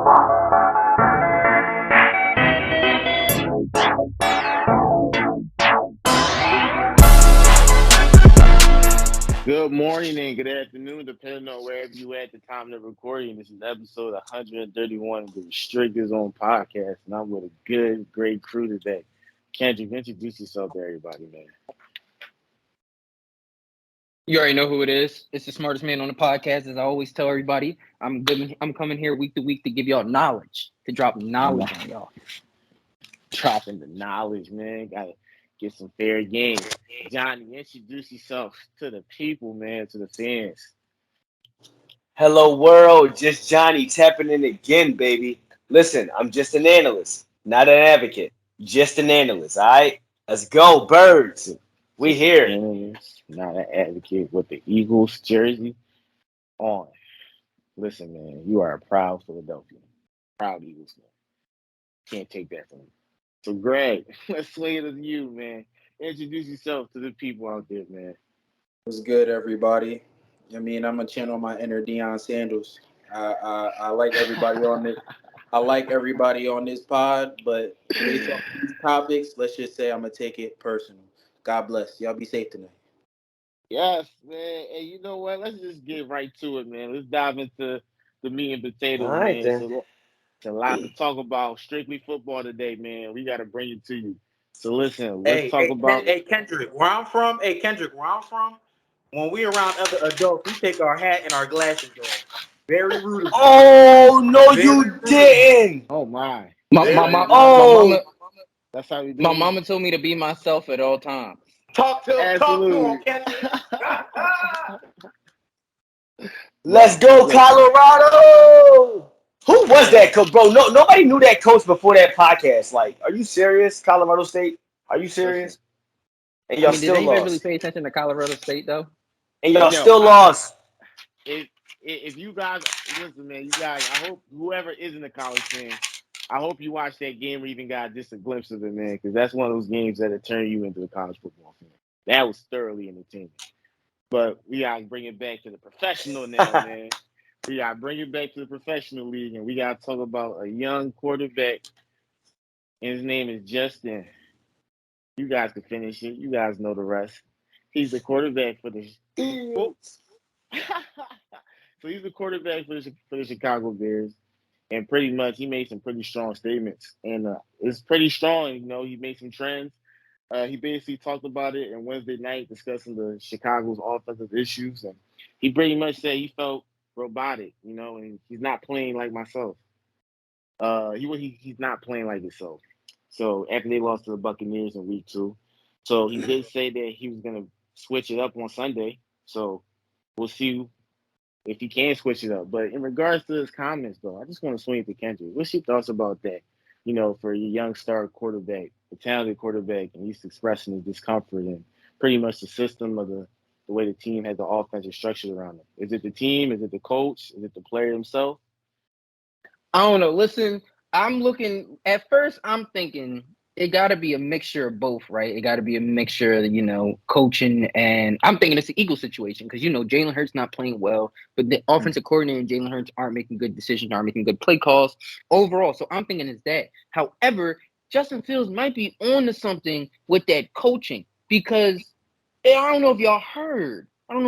Good morning and good afternoon, depending on wherever you at the time of recording. This is episode 131 of the Restricted Zone podcast, and I'm with a good, great crew today. Kendrick, introduce yourself to everybody, man. You already know who it is. It's the smartest man on the podcast. As I always tell everybody, I'm coming here week to week to give y'all knowledge, to drop knowledge on y'all. Dropping the knowledge, man. Gotta get some fair game. Johnny, introduce yourself to the people, man, to the fans. Hello, world. Just Johnny tapping in again, baby. Listen, I'm just an analyst, not an advocate. Just an analyst, all right? Let's go, birds. We here. Analyst, not an advocate, with the Eagles jersey on. Listen, man, you are a proud Philadelphian. Proud Eagles fan. Can't take that from you. So, Greg, let's swing it to you, man. Introduce yourself to the people out there, man. What's good, everybody? I mean, I'm gonna channel my inner Deion Sanders. I like everybody on this. I like everybody on this pod, but based on these topics, let's just say I'm gonna take it personal. God bless. Y'all be safe tonight. Yes, man. And you know what? Let's just get right to it, man. Let's dive into the meat and potatoes, All right, man. then. So, it's a lot to talk about. Strictly football today, man. We got to bring it to you. So, listen, let's talk about. Kendrick, where I'm from, when we around other adults, we take our hat and our glasses off. Very rude. Oh, no, you didn't. Oh, my. My That's how we do my it. mama told me to be myself at all times. Talk to Absolutely. him, Kendrick. Let's go, Colorado. Who was that coach, bro? No, nobody knew that coach before that podcast. Like, are you serious, Colorado State? Are you serious? And y'all did still anybody lost. really pay attention to Colorado State though? And y'all Yo, still lost. If you guys listen, man, you guys, I hope whoever isn't a college fan, I hope you watch that game or even got just a glimpse of it, man, because that's one of those games that'll turn you into a college football fan. That was thoroughly entertaining. But we gotta bring it back to the professional now, man. We gotta bring it back to the professional league, and we gotta talk about a young quarterback, and his name is Justin. You guys can finish it. You guys know the rest. He's the quarterback for the. So he's the quarterback for the Chicago Bears, and pretty much he made some pretty strong statements, and it's pretty strong. You know, he made some trends. He basically talked about it on Wednesday night, discussing the Chicago's offensive issues, and he pretty much said he felt robotic, you know, and he's not playing like myself. He's not playing like himself. So after they lost to the Buccaneers in week 2, so he did say that he was gonna switch it up on Sunday. So we'll see if he can switch it up. But in regards to his comments, though, I just want to swing it to Kendrick. What's your thoughts about that? You know, for a young star quarterback, a talented quarterback, and he's expressing his discomfort and pretty much the system of the way the team has the offensive structured around him. Is it the team? Is it the coach? Is it the player himself? I don't know. Listen, I'm thinking it got to be a mixture of both, right? It got to be a mixture of, coaching, and I'm thinking it's the Eagle situation because, Jalen Hurts not playing well, but the offensive coordinator and Jalen Hurts aren't making good decisions, aren't making good play calls overall. So I'm thinking it's that. However, Justin Fields might be on to something with that coaching because I don't know if y'all heard. But I'm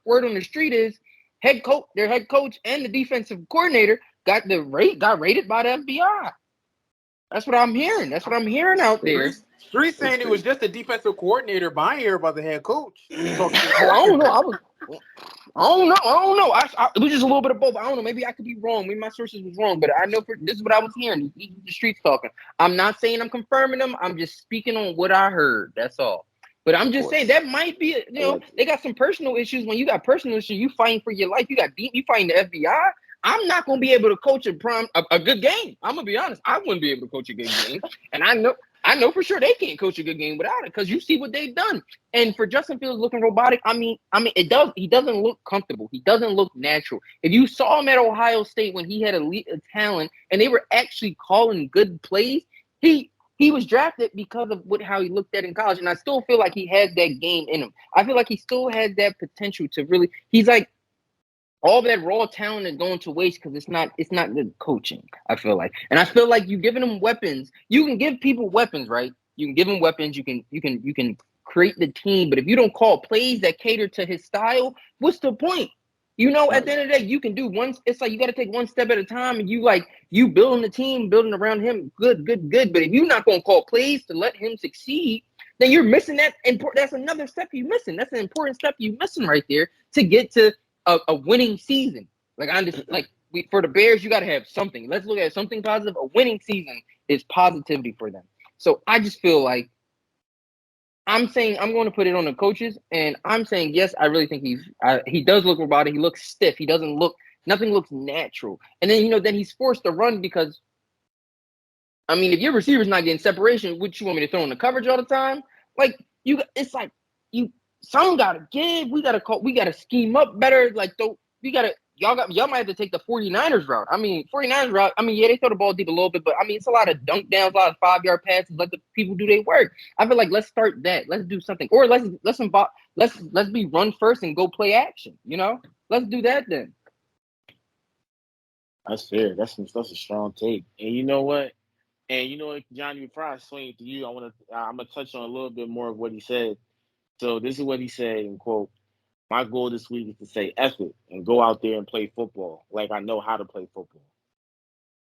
word on the street is their head coach and the defensive coordinator got rated by the FBI. That's what I'm hearing. That's what I'm hearing out there. Street saying it was just a defensive coordinator, but I ain't hear about the head coach. I don't know. It was just a little bit of both. I don't know. Maybe I could be wrong. Maybe my sources was wrong, but I know this is what I was hearing. These are the streets talking. I'm not saying I'm confirming them. I'm just speaking on what I heard. That's all. But I'm just saying that might be, they got some personal issues. When you got personal issues, you fighting for your life. You fighting the FBI. I'm not going to be able to coach a good game. I'm going to be honest. I wouldn't be able to coach a good game. And I know for sure they can't coach a good game without it because you see what they've done. And for Justin Fields looking robotic, he doesn't look comfortable. He doesn't look natural. If you saw him at Ohio State when he had elite talent and they were actually calling good plays, he was drafted because of how he looked at in college, and I still feel like he has that game in him. I feel like he still has that potential to really. He's like all that raw talent is going to waste because it's not good coaching. I feel like, and I feel like you giving them weapons. You can give people weapons, right? You can give them weapons. You can create the team, but if you don't call plays that cater to his style, what's the point? You know, at the end of the day, you can do one. It's like you got to take one step at a time, and you building the team, building around him. Good. But if you're not going to call plays to let him succeed, then you're missing that. And that's another step you're missing. That's an important step you're missing right there to get to a winning season. Like I understand, for the Bears, you got to have something. Let's look at something positive. A winning season is positivity for them. So I just feel like I'm saying I'm going to put it on the coaches, and I'm saying yes. I really think he does look robotic. He looks stiff. He doesn't look. Nothing looks natural. And then then he's forced to run because, I mean, if your receiver's not getting separation, would you want me to throw in the coverage all the time? It's like some gotta give. We gotta scheme up better. Y'all might have to take the 49ers route. I mean, 49ers route, yeah, they throw the ball deep a little bit, but I mean, it's a lot of dunk downs, a lot of 5-yard passes, let the people do their work. I feel like let's start that. Let's do something. Or let's be run first and go play action, Let's do that then. That's fair. That's a strong take. And you know what? Johnny, before I swing it to you, I'm gonna touch on a little bit more of what he said. So this is what he said, and quote, "My goal this week is to say F it and go out there and play football like I know how to play football."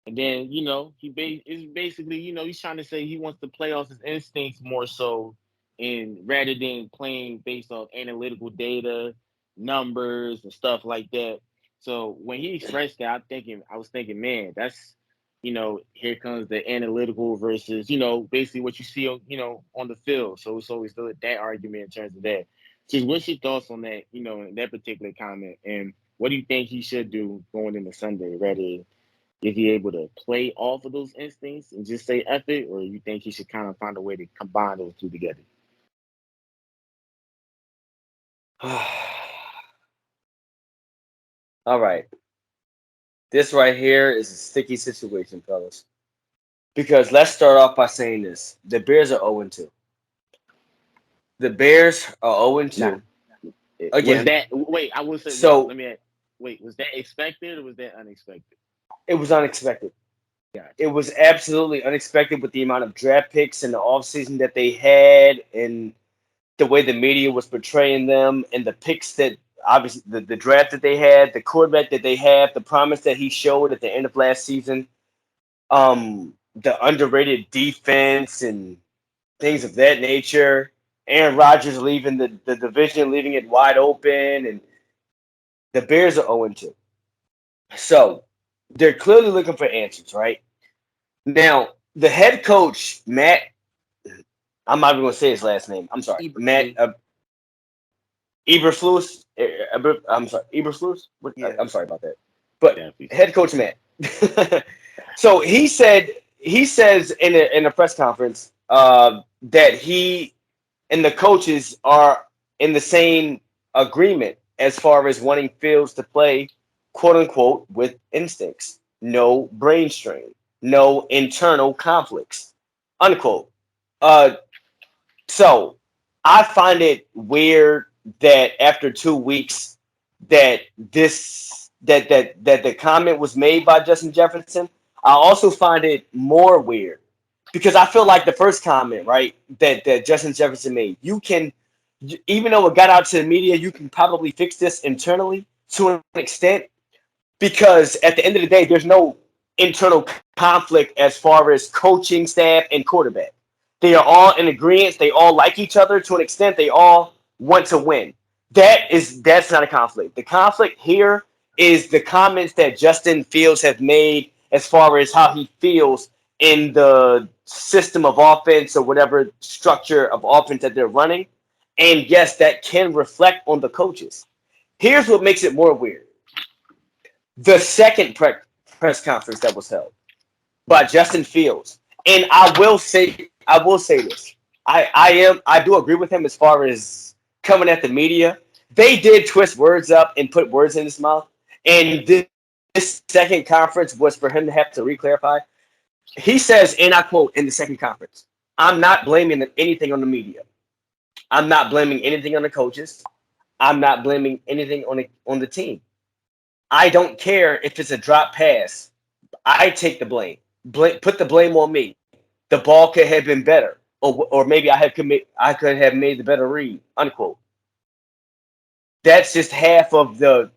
And then, it's basically, he's trying to say he wants to play off his instincts more so, and rather than playing based on analytical data, numbers, and stuff like that. So when he expressed that, I was thinking, man, that's, here comes the analytical versus, basically what you see on the field. So it's always still that argument in terms of that. So what's your thoughts on that, in that particular comment? And what do you think he should do going into Sunday, rather is he able to play off of those instincts and just say F it, or you think he should kind of find a way to combine those two together? All right. This right here is a sticky situation, fellas. Because let's start off by saying this. The Bears are 0-2. The Bears are 0-2. Nah. Again. I will say, so, let me ask, was that expected or was that unexpected? It was unexpected. Gotcha. It was absolutely unexpected with the amount of draft picks in the offseason that they had and the way the media was portraying them and the picks that obviously the draft that they had, the quarterback that they have, the promise that he showed at the end of last season, the underrated defense and things of that nature. Aaron Rodgers leaving the division, leaving it wide open, and the Bears are 0-2. So they're clearly looking for answers, right? Now, the head coach, Matt, I'm not even going to say his last name. I'm sorry. Matt Eberflus. I'm sorry. Eberflus? Yeah. I'm sorry about that. But head coach Matt. So he says in a press conference that he and the coaches are in the same agreement as far as wanting Fields to play, quote unquote, with instincts, no brain strain, no internal conflicts, unquote. So I find it weird that after 2 weeks that the comment was made by Justin Jefferson. I also find it more weird because I feel like the first comment, right, that Justin Jefferson made, you can, even though it got out to the media, you can probably fix this internally to an extent, because at the end of the day, there's no internal conflict as far as coaching staff and quarterback. They are all in agreement. They all like each other to an extent. They all want to win. That's not a conflict. The conflict here is the comments that Justin Fields has made as far as how he feels in the system of offense or whatever structure of offense that they're running. And yes, that can reflect on the coaches. Here's what makes it more weird. The second press conference that was held by Justin Fields, and I will say this. I do agree with him as far as coming at the media. They did twist words up and put words in his mouth, and this second conference was for him to have to re-clarify. He says, and I quote in the second conference, "I'm not blaming anything on the media. I'm not blaming anything on the coaches. I'm not blaming anything on the team. I don't care if it's a drop pass. I take the blame. Put the blame on me. The ball could have been better, or maybe I could have made the better read. Unquote. That's just half of the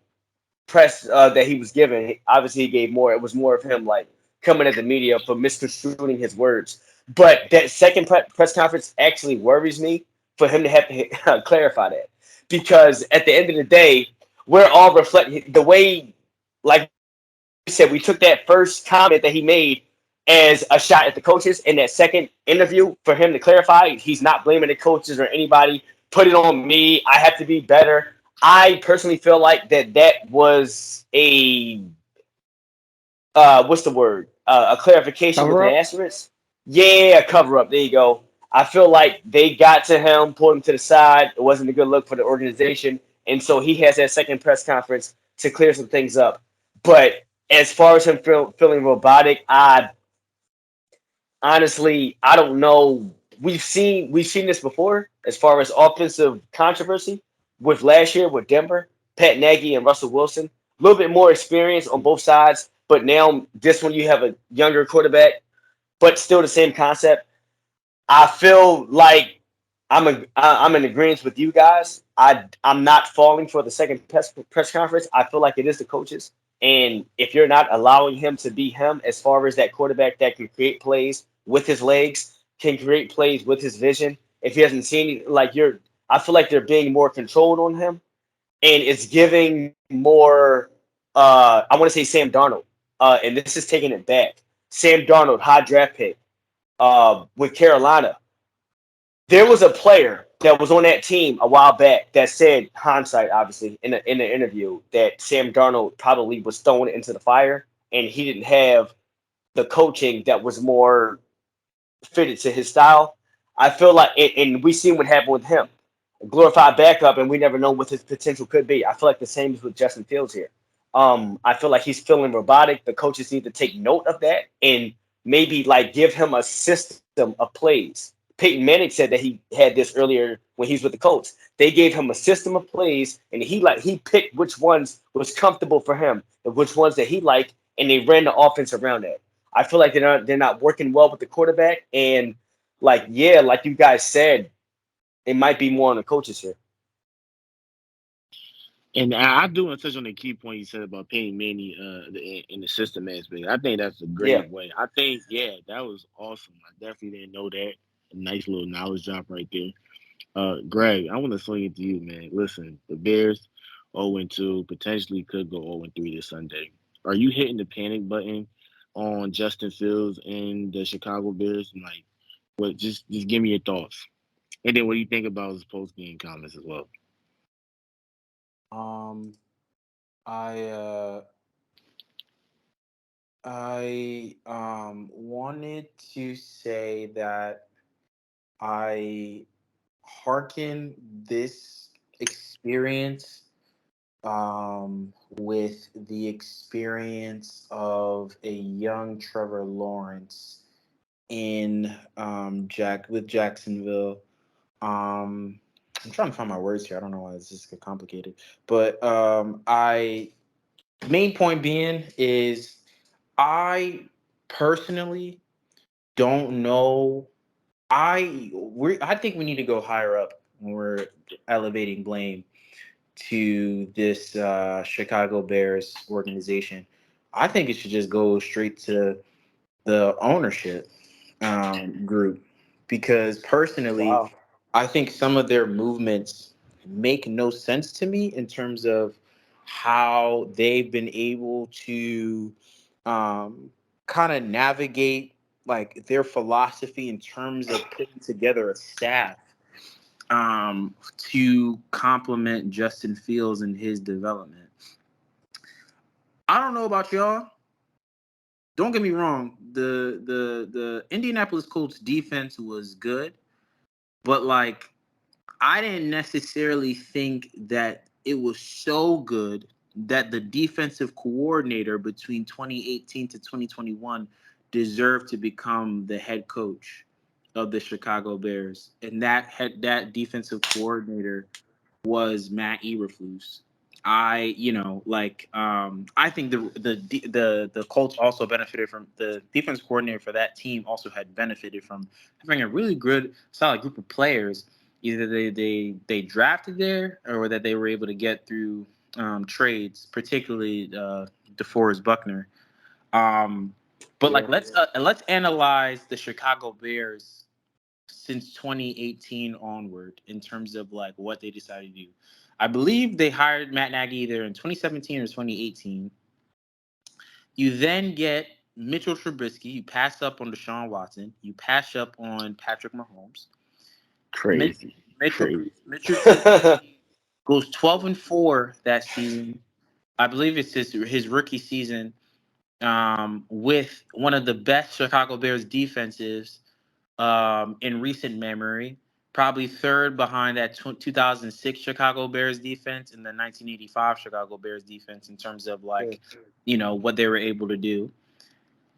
press that he was given. Obviously, he gave more. It was more of him like coming at the media for misconstruing his words. But that second press conference actually worries me for him to have to clarify that, because at the end of the day, we're all reflecting the way, like we said, we took that first comment that he made as a shot at the coaches. In that second interview, for him to clarify, he's not blaming the coaches or anybody. Put it on me. I have to be better. I personally feel like that was a what's the word? A clarification with Cover an up. asterisk. Yeah, a cover up. There you go. I feel like they got to him, pulled him to the side. It wasn't a good look for the organization, and so he has that second press conference to clear some things up. But as far as him feeling robotic, I don't know. We've seen this before as far as offensive controversy with last year with Denver, Pat Nagy and Russell Wilson. A little bit more experience on both sides, but now this one you have a younger quarterback, but still the same concept. I feel like I'm in agreement with you guys. I'm not falling for the second press conference. I feel like it is the coaches, and if you're not allowing him to be him, as far as that quarterback that can create plays with his legs, can create plays with his vision. If he hasn't seen like I feel like they're being more controlled on him, and it's giving more. I want to say Sam Darnold, and this is taking it back. Sam Darnold, high draft pick, with Carolina. There was a player that was on that team a while back that said, hindsight, obviously, in the interview, that Sam Darnold probably was thrown into the fire, and he didn't have the coaching that was more fitted to his style. I feel like, and we seen what happened with him, a glorified backup, and we never know what his potential could be. I feel like the same is with Justin Fields here. I feel like he's feeling robotic. The coaches need to take note of that and maybe like give him a system of plays. Peyton Manning said that he had this earlier when he was with the Colts. They gave him a system of plays, and he picked which ones was comfortable for him and which ones that he liked, and they ran the offense around that. I feel like they're not working well with the quarterback, and like yeah, like you guys said, it might be more on the coaches here. And I do want to touch on the key point you said about Peyton Manning in the system aspect. I think that's a Yeah. great way. I think, yeah, that was awesome. I definitely didn't know that. A nice little knowledge drop right there. Greg, I want to swing it to you, man. Listen, the Bears 0-2 potentially could go 0-3 this Sunday. Are you hitting the panic button on Justin Fields and the Chicago Bears? And like, what? Just give me your thoughts, and then what do you think about his post game comments as well? Um, I uh, I wanted to say that I hearken this experience with the experience of a young Trevor Lawrence in Jacksonville. I'm trying to find my words here. I don't know why it's just get complicated. But I main point being is I personally don't know. I think we need to go higher up when we're elevating blame to this Chicago Bears organization. I think it should just go straight to the ownership group, because personally, Wow. I think some of their movements make no sense to me in terms of how they've been able to kind of navigate like their philosophy in terms of putting together a staff to complement Justin Fields and his development. I don't know about y'all. Don't get me wrong. The Indianapolis Colts defense was good, but like I didn't necessarily think that it was so good that the defensive coordinator between 2018 to 2021 deserved to become the head coach of the Chicago Bears. And that defensive coordinator was Matt Eberflus. I think the Colts also benefited from the defense coordinator for that team also had benefited from having a really good solid group of players. Either they drafted there or that they were able to get through trades, particularly DeForest Buckner. But like let's analyze the Chicago Bears since 2018 onward in terms of like what they decided to do. I believe they hired Matt Nagy either in 2017 or 2018. You then get Mitchell Trubisky. You pass up on Deshaun Watson. You pass up on Patrick Mahomes. Crazy. Mitchell Trubisky goes 12-4 that season. I believe it's his rookie season with one of the best Chicago Bears defenses in recent memory, probably third behind that 2006 Chicago Bears defense and the 1985 Chicago Bears defense in terms of like, what they were able to do.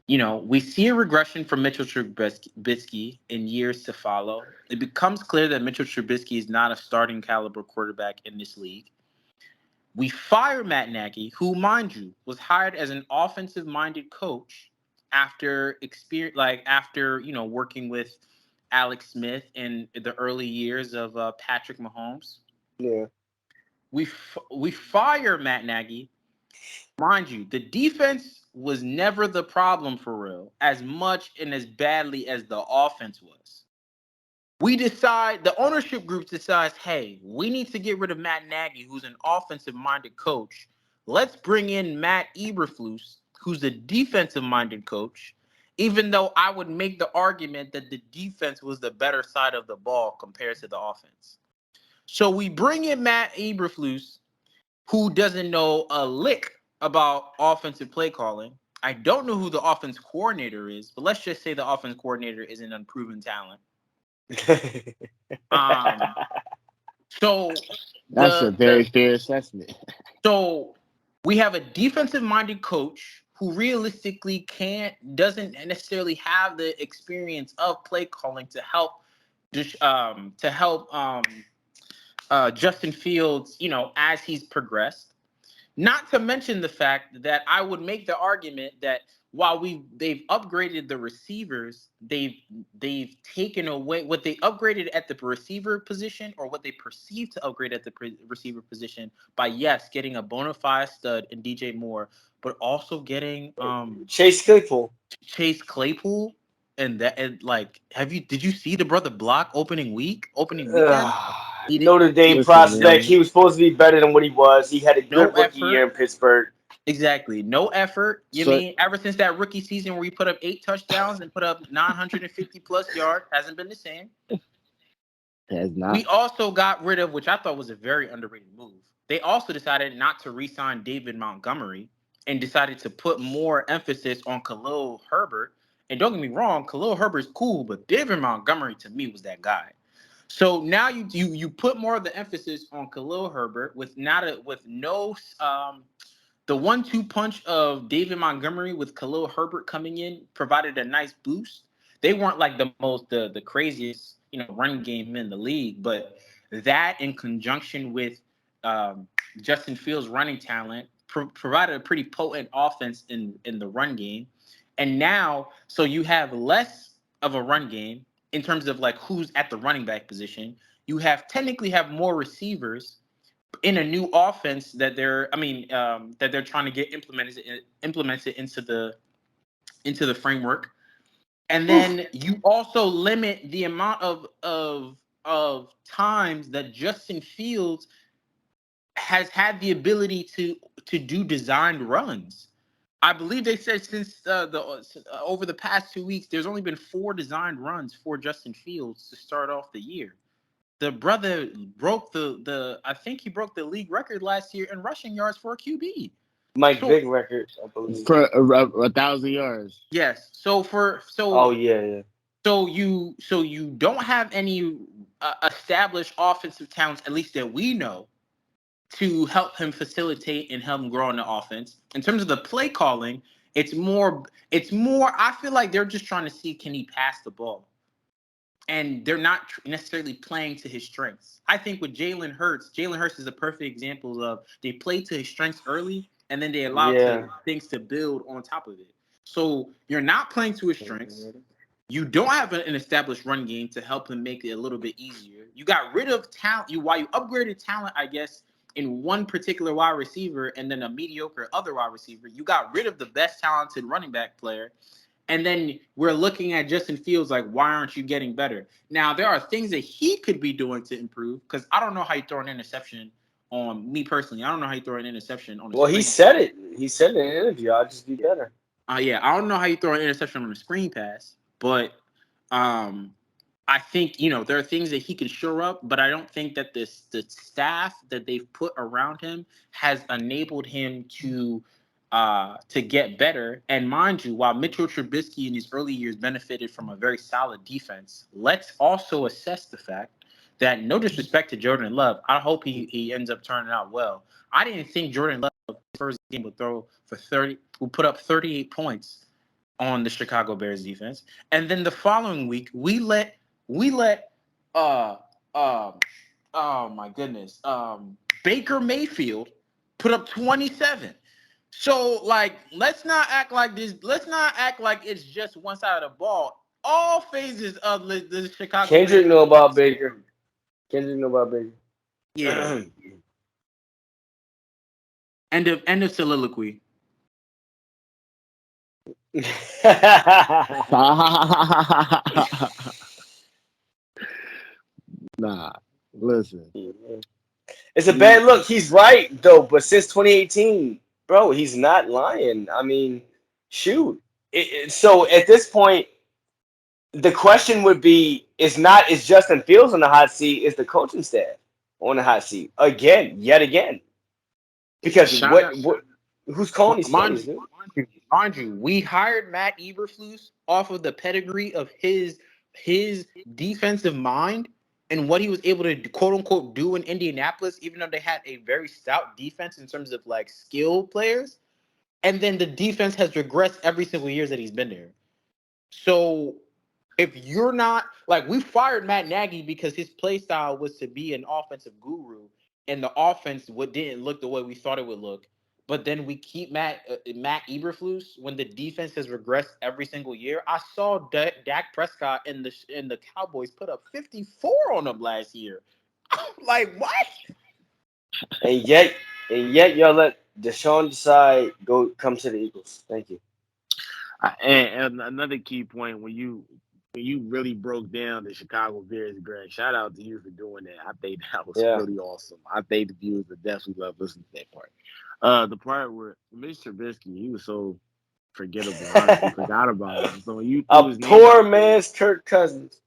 We see a regression from Mitchell Trubisky in years to follow. It becomes clear that Mitchell Trubisky is not a starting caliber quarterback in this league. We fire Matt Nagy, who, mind you, was hired as an offensive-minded coach after working with Alex Smith in the early years of Patrick Mahomes. Yeah. We fire Matt Nagy. Mind you, the defense was never the problem for real, as much and as badly as the offense was. The ownership group decides, hey, we need to get rid of Matt Nagy, who's an offensive-minded coach. Let's bring in Matt Eberflus, who's a defensive-minded coach, even though I would make the argument that the defense was the better side of the ball compared to the offense. So we bring in Matt Eberflus, who doesn't know a lick about offensive play calling. I don't know who the offense coordinator is, but let's just say the offense coordinator is an unproven talent. So that's a very fair assessment. So we have a defensive-minded coach who realistically doesn't necessarily have the experience of play calling to help Justin Fields, as he's progressed. Not to mention the fact that I would make the argument that while they've upgraded the receivers, they've taken away what they upgraded at the receiver position or what they perceive to upgrade at the receiver position by getting a bona fide stud in DJ Moore, but also getting Chase Claypool. And did you see the brother block opening weekend? Notre Dame prospect. He was supposed to be better than what he was. He had a good rookie year in Pittsburgh. Exactly. No effort. Ever since that rookie season where he put up 8 touchdowns and put up 950 plus yards, hasn't been the same. Has not. We also got rid of, which I thought was a very underrated move. They also decided not to re-sign David Montgomery and decided to put more emphasis on Khalil Herbert. And don't get me wrong, Khalil Herbert's cool, but David Montgomery to me was that guy. So now you put more of the emphasis on Khalil Herbert with no the 1-2 punch of David Montgomery with Khalil Herbert coming in provided a nice boost. They weren't like the craziest run game in the league, but that in conjunction with Justin Fields' running talent provided a pretty potent offense in the run game. And now, so you have less of a run game in terms of like who's at the running back position. You technically have more receivers in a new offense that they're trying to get implemented into the framework. And then you also limit the amount of times that Justin Fields has had the ability to do designed runs. I believe they said since over the past 2 weeks, there's only been 4 designed runs for Justin Fields to start off the year. The brother broke I think he broke the league record last year in rushing yards for a QB. Mike Vick record, I believe. For 1,000 yards. Yes. Oh yeah. So you don't have any established offensive talents, at least that we know, to help him facilitate and help him grow in the offense. In terms of the play calling, it's more I feel like they're just trying to see, can he pass the ball? and they're not necessarily playing to his strengths. I think with Jalen Hurts is a perfect example of they play to his strengths early, and then they allow things to build on top of it. So you're not playing to his strengths. You don't have an established run game to help him make it a little bit easier. You got rid of talent. While you upgraded talent, I guess, in one particular wide receiver and then a mediocre other wide receiver, you got rid of the best talented running back player. And then we're looking at Justin Fields like, why aren't you getting better? Now, there are things that he could be doing to improve, because I don't know how you throw an interception on me personally. I don't know how you throw an interception on a Well, he said it. He said it in an interview. I'll just be better. Yeah, I don't know how you throw an interception on a screen pass, but I think, there are things that he can shore up, but I don't think that the staff that they've put around him has enabled him to get better. And mind you, while Mitchell Trubisky in his early years benefited from a very solid defense, let's also assess the fact that, no disrespect to Jordan Love, I hope he ends up turning out well. I didn't think Jordan Love first game would put up 38 points on the Chicago Bears defense, and then the following week we let oh my goodness, Baker Mayfield put up 27. So, like, let's not act like this. Let's not act like it's just one side of the ball. All phases of the Chicago Kendrick Bears. know about Baker. Kendrick know about Baker. Yeah. End of soliloquy. Nah, listen. It's a bad look. He's right, though. But since 2018, bro, he's not lying. I mean, shoot. So at this point, the question would be: is Justin Fields on the hot seat? Is the coaching staff on the hot seat yet again? Because who's calling these plays, dude? Mind you, we hired Matt Eberflus off of the pedigree of his defensive mind and what he was able to, quote unquote, do in Indianapolis, even though they had a very stout defense in terms of like skill players. And then the defense has regressed every single year that he's been there. So if you're not, like, we fired Matt Nagy because his play style was to be an offensive guru, and the offense didn't look the way we thought it would look. But then we keep Matt Eberflus when the defense has regressed every single year. I saw Dak Prescott and the Cowboys put up 54 on them last year. Like, what? And yet y'all let Deshaun decide come to the Eagles. Thank you. And another key point, when you really broke down the Chicago Bears, Greg, shout out to you for doing that. I think that was really awesome. I think the viewers would definitely love listening to that part. The part where Mr. Trubisky, he was so forgettable. I forgot about him. So when you poor man's Kirk Cousins,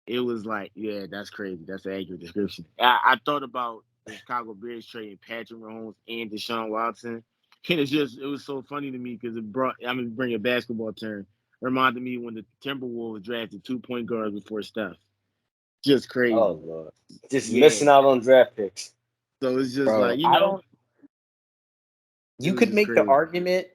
it was like, yeah, that's crazy. That's an accurate description. I thought about the Chicago Bears trading Patrick Mahomes and Deshaun Watson. And it was so funny to me because bring a basketball term. It reminded me when the Timberwolves drafted 2 point guards before Steph. Just crazy. Oh, Lord. Just missing out on draft picks. So it's just you could make the argument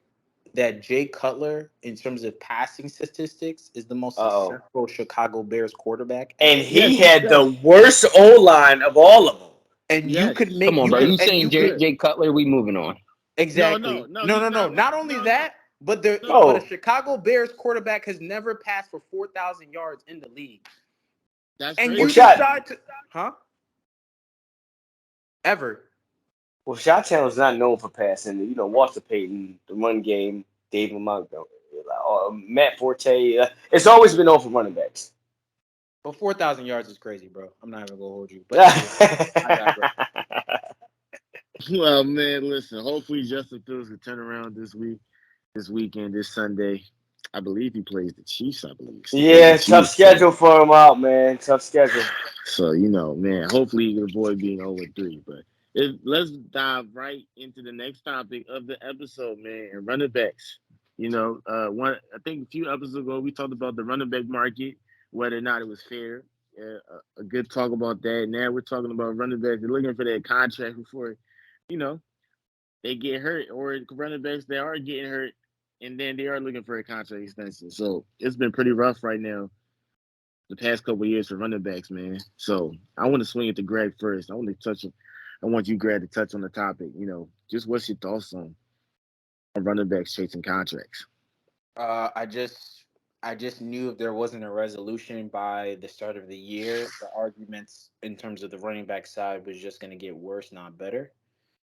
that Jay Cutler, in terms of passing statistics, is the most successful Chicago Bears quarterback. And he had the worst O-line of all of them. And you could make... Come on, bro. You saying Jay Cutler, we moving on. Exactly. No. Not only that, but a Chicago Bears quarterback has never passed for 4,000 yards in the league. That's and crazy. You decide to... Huh? Ever. Well, Chi-Town's not known for passing. Walter Payton, the run game, David Montgomery, Matt Forte. It's always been known for running backs. But 4,000 yards is crazy, bro. I'm not even going to hold you. But well, man, listen. Hopefully Justin Fields will turn around this weekend, this Sunday. I believe he plays the Chiefs, I believe. Yeah, tough schedule for him out, man. Tough schedule. So, man, hopefully he can avoid being 0-3. But let's dive right into the next topic of the episode, man, and running backs. I think a few episodes ago we talked about the running back market, whether or not it was fair. A good talk about that. Now we're talking about running backs. They're looking for that contract before, they get hurt, or running backs they are getting hurt, and then they are looking for a contract extension. So it's been pretty rough right now the past couple of years for running backs, man. So I want to swing it to Greg first. I want you, Greg, to touch on the topic. Just what's your thoughts on running backs chasing contracts? I just knew if there wasn't a resolution by the start of the year, the arguments in terms of the running back side was just going to get worse, not better.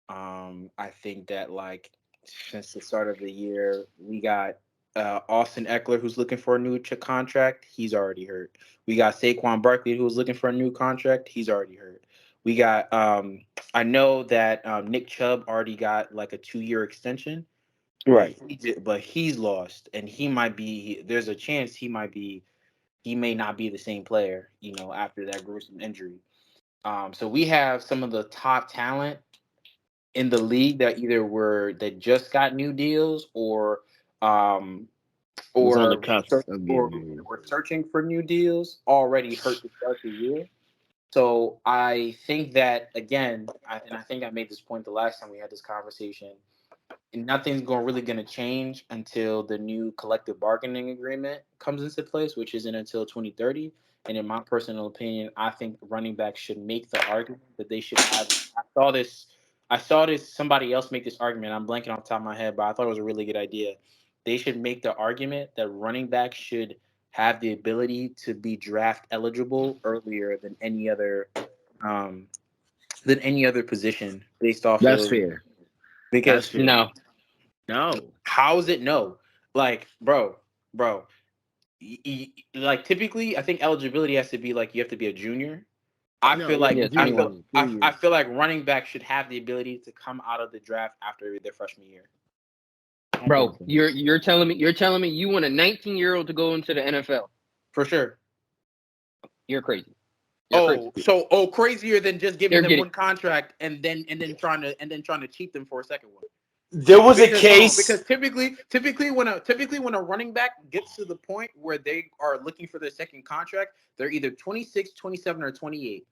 I think that like since the start of the year, we got Austin Eckler who's looking for a new contract. He's already hurt. We got Saquon Barkley who's looking for a new contract. He's already hurt. We got I know that Nick Chubb already got like a 2-year extension. Right. But he's lost, and he might be. There's a chance he may not be the same player, after that gruesome injury. So we have some of the top talent in the league that just got new deals or On the cusp of we're searching for new deals already hurt to start the year. So I think that again, I think I made this point the last time we had this conversation. Nothing's really going to change until the new collective bargaining agreement comes into place, which isn't until 2030. And in my personal opinion, I think running backs should make the argument that they should have. I saw this. Somebody else make this argument. I'm blanking off the top of my head, but I thought it was a really good idea. They should make the argument that running backs should have the ability to be draft eligible earlier than any other position based off. That's fair. Because no. How is it no? Like, bro. Like typically, I think eligibility has to be like you have to be a junior. I feel like running back should have the ability to come out of the draft after their freshman year. Bro, you're telling me you want a 19-year-old to go into the NFL? For sure. You're crazy. Crazier than just giving them one contract and then trying to cheat them for a second one. There was a case because typically when a running back gets to the point where they are looking for their second contract, they're either 26, 27, or 28.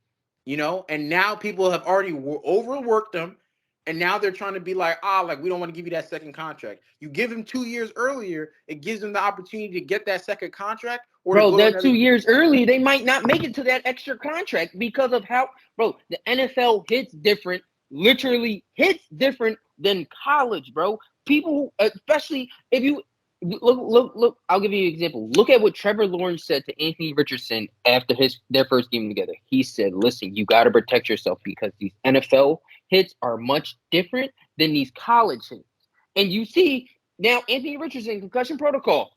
And now people have already overworked them, and now they're trying to be like, we don't want to give you that second contract. You give them 2 years earlier, it gives them the opportunity to get that second contract. Bro, that 2 years early, they might not make it to that extra contract because of how, bro, the NFL hits different, literally hits different than college, bro. People, especially if you look, I'll give you an example. Look at what Trevor Lawrence said to Anthony Richardson after their first game together. He said, listen, you got to protect yourself because these NFL hits are much different than these college hits. And you see now Anthony Richardson concussion protocol.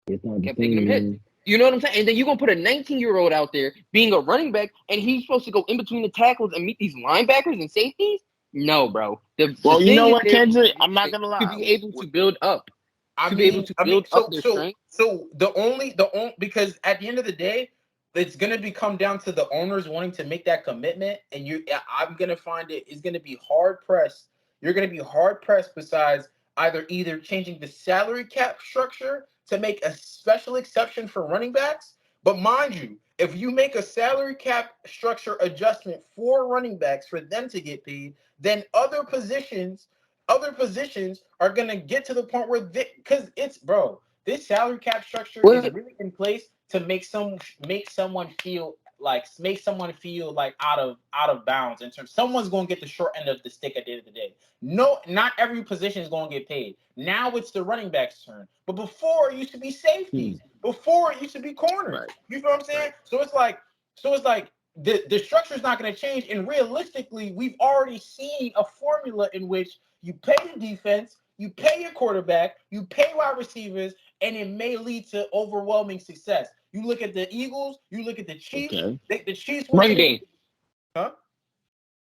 Kept taking him hits. You know what I'm saying? And then you're going to put a 19-year-old out there being a running back, and he's supposed to go in between the tackles and meet these linebackers and safeties? No, bro. You know what, Kendrick? I'm not going to lie. To be able to build up. So the only because at the end of the day, it's going to come down to the owners wanting to make that commitment, and I'm going to find it's going to be hard pressed. You're going to be hard pressed besides either changing the salary cap structure to make a special exception for running backs. But mind you, if you make a salary cap structure adjustment for running backs for them to get paid, then other positions are going to get to the point where this salary cap structure is really in place to make someone feel like out of bounds in terms someone's going to get the short end of the stick at the end of the day. No, not every position is going to get paid. Now it's the running back's turn. But before it used to be safeties. Before it used to be corners. Right. You know what I'm saying? So it's like the structure is not going to change. And realistically, we've already seen a formula in which you pay the defense, you pay your quarterback, you pay wide receivers, and it may lead to overwhelming success. You look at the Eagles, you look at the Chiefs. Okay. The Chiefs run game. Huh?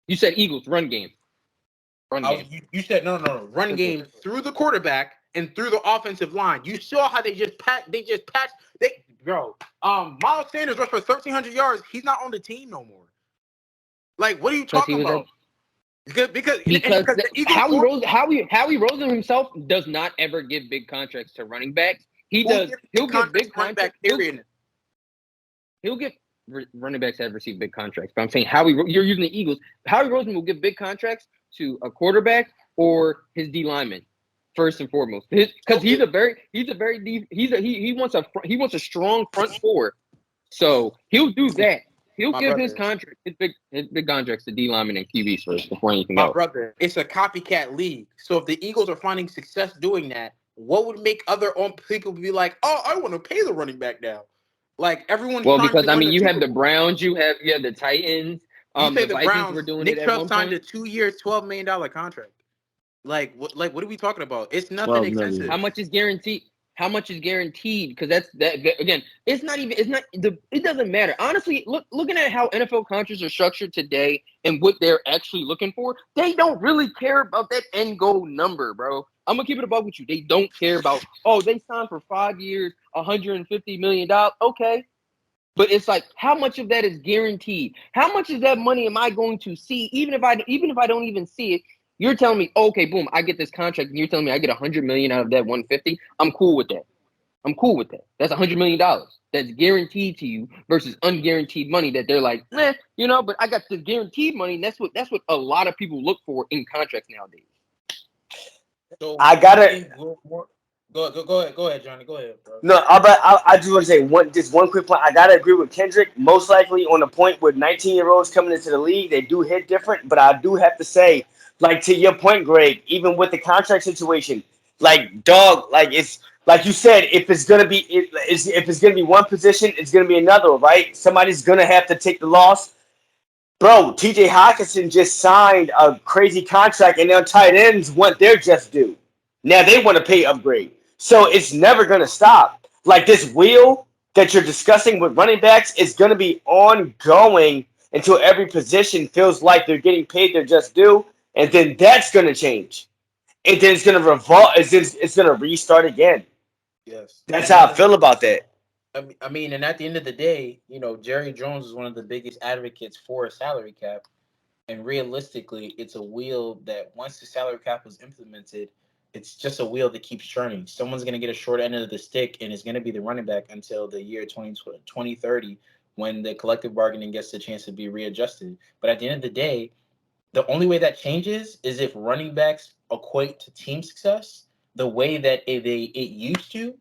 You said Eagles run game. You said no. Run game through the quarterback and through the offensive line. You saw how they just patched. Miles Sanders rushed for 1,300 yards. He's not on the team no more. Like, what are you talking about? Because the Eagles Howie Roseman himself does not ever give big contracts to running backs. He'll give big contracts. He'll give running backs that receive big contracts. But I'm saying you're using the Eagles. Howie Roseman will give big contracts to a quarterback or his D lineman first and foremost, because he wants a strong front four So he'll do that. He'll My give his brother. contract, his big contracts to D linemen and QBs first before anything My else. brother, it's a copycat league. So if the Eagles are finding success doing that, what would make other people be like, oh, I want to pay the running back now? Like everyone's Well, trying because to I win mean, the you have Super the Bowl. Browns, you have the Titans. You say The the Vikings were Browns. doing Nick it at Chubb one signed a point. 2 years, $12 million contract. Like what are we talking about? It's nothing 12 million. excessive. How much is guaranteed? How much is guaranteed? Because that again, it doesn't matter. Honestly, looking at how NFL contracts are structured today and what they're actually looking for, they don't really care about that end goal number, bro. I'm gonna keep it above with you. They don't care about, oh, they signed for 5 years, $150 million. Okay. But it's like, how much of that is guaranteed? How much of that money am I going to see? Even if I don't even see it, you're telling me, okay, boom, I get this contract, and you're telling me I get $100 million out of that 150. I'm cool with that. That's $100 million. That's guaranteed to you versus unguaranteed money that they're like, but I got the guaranteed money. And that's what a lot of people look for in contracts nowadays. So I gotta. Go ahead, Johnny. Go ahead, bro. No, I just want to say one quick point. I gotta agree with Kendrick. Most likely on the point with 19-year-olds coming into the league, they do hit different. But I do have to say, like to your point, Greg, even with the contract situation, like dog, like it's like you said, if it's gonna be if it's gonna be one position, it's gonna be another, right? Somebody's gonna have to take the loss. Bro, TJ Hawkinson just signed a crazy contract, and their tight ends want their just due. Now they want to pay upgrade. So it's never going to stop. Like this wheel that you're discussing with running backs is going to be ongoing until every position feels like they're getting paid their just due. And then that's going to change. And then it's going to revolve. It's going to restart again. Yes. That's how I feel about that. I mean, and at the end of the day, Jerry Jones is one of the biggest advocates for a salary cap. And realistically, it's a wheel that once the salary cap was implemented, it's just a wheel that keeps churning. Someone's going to get a short end of the stick, and it's going to be the running back until the year 2030 when the collective bargaining gets the chance to be readjusted. But at the end of the day, the only way that changes is if running backs equate to team success the way that it used to.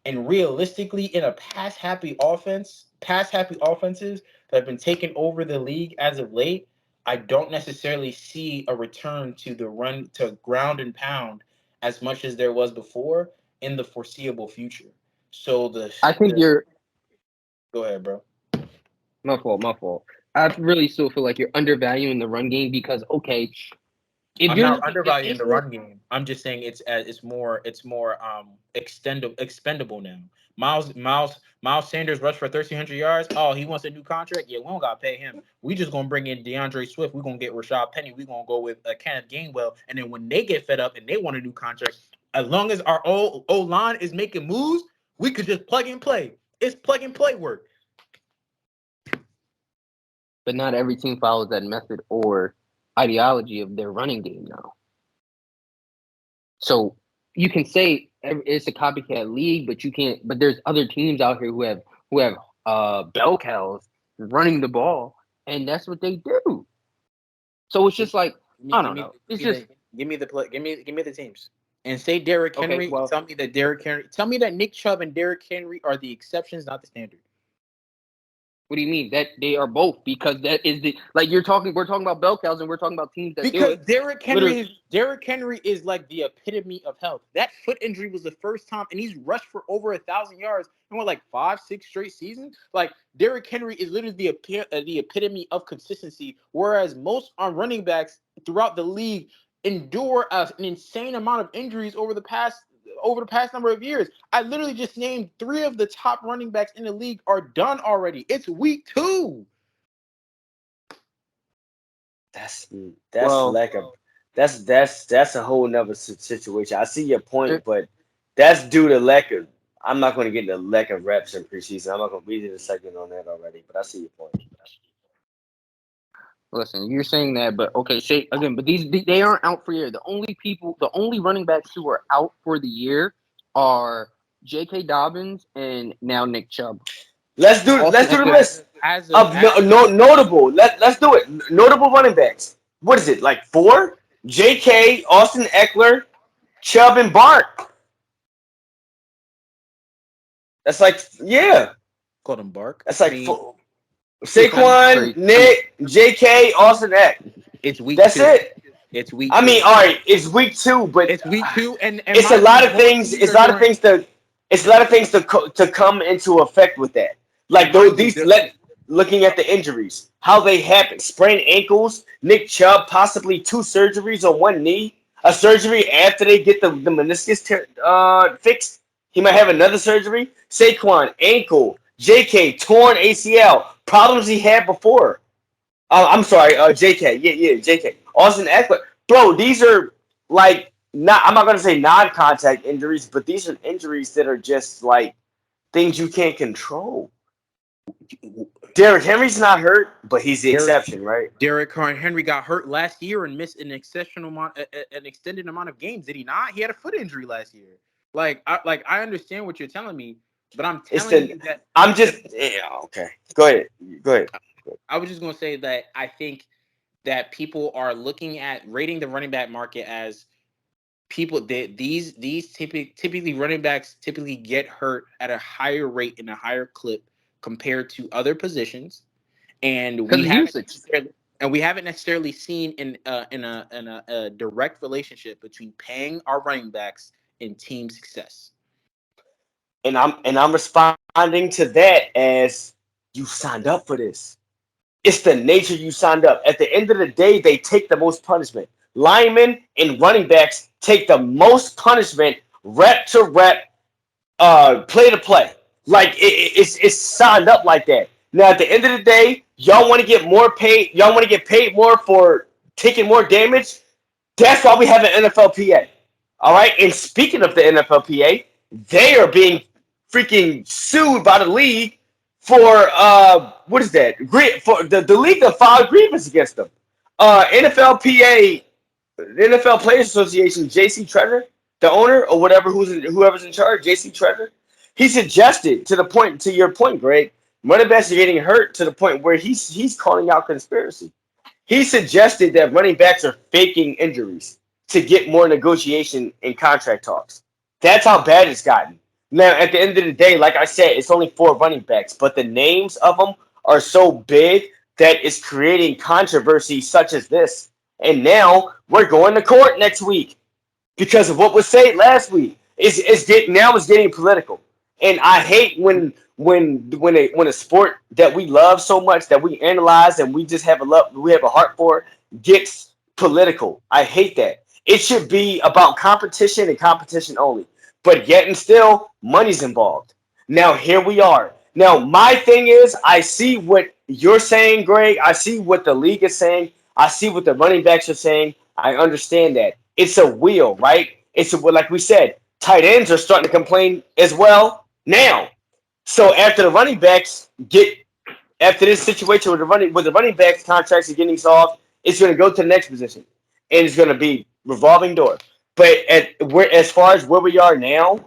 And realistically, in a pass-happy offenses that have been taking over the league as of late, I don't necessarily see a return to the run to ground and pound as much as there was before in the foreseeable future. So I think you're. Go ahead, bro. My fault. I really still feel like you're undervaluing the run game because, okay, if I'm you're not undervaluing the run game. I'm just saying it's more expendable now. Miles Sanders rushed for 1,300 yards. Oh, he wants a new contract. Yeah, we don't gotta pay him. We just gonna bring in DeAndre Swift. We're gonna get Rashad Penny. We're gonna go with Kenneth Gainwell. And then when they get fed up and they want a new contract, as long as our O line is making moves, we could just plug and play. It's plug and play work. But not every team follows that method or ideology of their running game now. So you can say it's a copycat league, but you can't. But there's other teams out here who have bell cows running the ball, and that's what they do. So it's just like I don't know. It's just give me the teams. And say Derrick Henry. Okay, well, Tell me that Nick Chubb and Derrick Henry are the exceptions, not the standard. What do you mean that they are both? Because that is we're talking about bell cows and we're talking about teams that do it. Derrick Henry is like the epitome of health. That foot injury was the first time, and he's rushed for over 1,000 yards in what, like 5-6 straight seasons. Like Derrick Henry is literally the epitome of consistency, whereas most running backs throughout the league endure an insane amount of injuries over the past number of years. I literally just named 3 of the top running backs in the league are done already. It's week 2. That's a whole nother situation. I see your point, but that's due to lack of. I'm not going to get the lack of reps in preseason. I'm not going to be in a segment on that already, but I see your point. Listen, you're saying that, but okay, say again, but they aren't out for the year. The only running backs who are out for the year are J.K. Dobbins and now Nick Chubb. Let's do the list of notable. Let's do it. Notable running backs. What is it, like 4? J.K., Austin Eckler, Chubb, and Bart. That's like, yeah. Called him Bark. That's like I mean, Saquon, Nick, JK, Austin Eck. it's week That's 2. it. It's week. I mean, all right, it's week 2, but it's week 2, and it's a lot of things. It's a lot of things to come into effect with that. Like looking at the injuries, how they happen, sprained ankles. Nick Chubb possibly 2 surgeries on one knee. A surgery after they get the meniscus fixed. He might have another surgery. Saquon ankle. JK torn ACL. Problems he had before. I'm sorry, JK. Yeah, JK. Austin Eckler. Bro, these are like I'm not gonna say non-contact injuries, but these are injuries that are just like things you can't control. Derrick Henry's not hurt, but he's the exception, right? Derrick Henry got hurt last year and missed an extended amount of games. Did he not? He had a foot injury last year. I understand what you're telling me, but I'm telling you that I'm just okay. Go ahead. I was just gonna say that I think that people are looking at rating the running back market as people that these typically running backs typically get hurt at a higher rate and a higher clip compared to other positions, and we haven't necessarily seen in a direct relationship between paying our running backs and team success. And I'm responding to that as you signed up for this. It's the nature you signed up. At the end of the day, they take the most punishment. Linemen and running backs take the most punishment, rep to rep, play to play. Like it's signed up like that. Now at the end of the day, y'all want to get more paid. Y'all want to get paid more for taking more damage. That's why we have an NFLPA. All right. And speaking of the NFLPA, they are being freaking sued by the league for what is that? For the league that filed grievance against them. NFLPA, the NFL Players Association, J.C. Tretter, the owner or whatever, whoever's in charge, J.C. Tretter, he suggested to your point, Greg, running backs are getting hurt to the point where he's calling out conspiracy. He suggested that running backs are faking injuries to get more negotiation and contract talks. That's how bad it's gotten. Now, at the end of the day, like I said, it's only 4 running backs, but the names of them are so big that it's creating controversy such as this. And now we're going to court next week because of what was said last week. It's getting political, and I hate when a sport that we love so much that we analyze and we just have a heart for gets political. I hate that. It should be about competition and competition only. But yet and still, money's involved. Now, here we are. Now, my thing is, I see what you're saying, Greg. I see what the league is saying. I see what the running backs are saying. I understand that. It's a wheel, right? Like we said, tight ends are starting to complain as well now. So after the running backs after this situation with the running backs contracts are getting solved, it's going to go to the next position. And it's going to be revolving door. But as far as where we are now,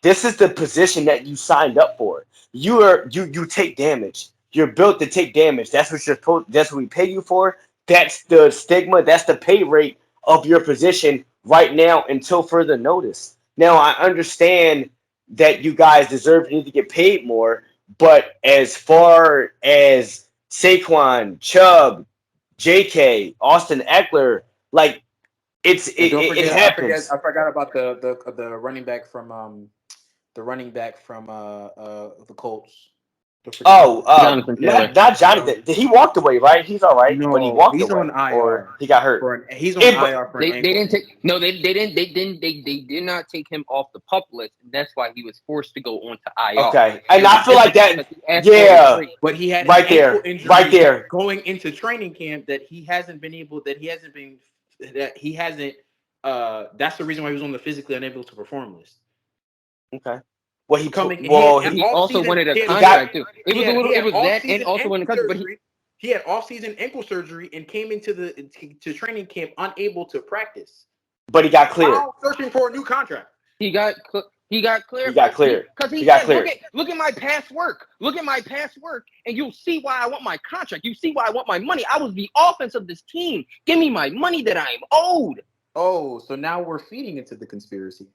this is the position that you signed up for. You take damage. You're built to take damage. That's what we pay you for. That's the stigma. That's the pay rate of your position right now until further notice. Now I understand that you guys need to get paid more, but as far as Saquon, Chubb, JK, Austin Eckler, like it happens. I forgot about the running back from the Colts. Not Jonathan. He walked away, right? He's all right, but he walked away. On IR. Or he got hurt. He's on IR for they didn't not take him off the PUP list. And that's why he was forced to go on to IR. Okay, and I feel like that. Yeah, but he had right there going into training camp that he hasn't. That's the reason why he was on the physically unable to perform list. Okay. Well, he also wanted a contract too. It was that, and also wanted a contract. But he had off-season ankle surgery and came into to training camp unable to practice. But he got cleared. While searching for a new contract. He got cleared. He got cleared. Because he got said, cleared. Look at my past work. Look at my past work, and you'll see why I want my contract. You see why I want my money. I was the offense of this team. Give me my money that I am owed. Oh, so now we're feeding into the conspiracy.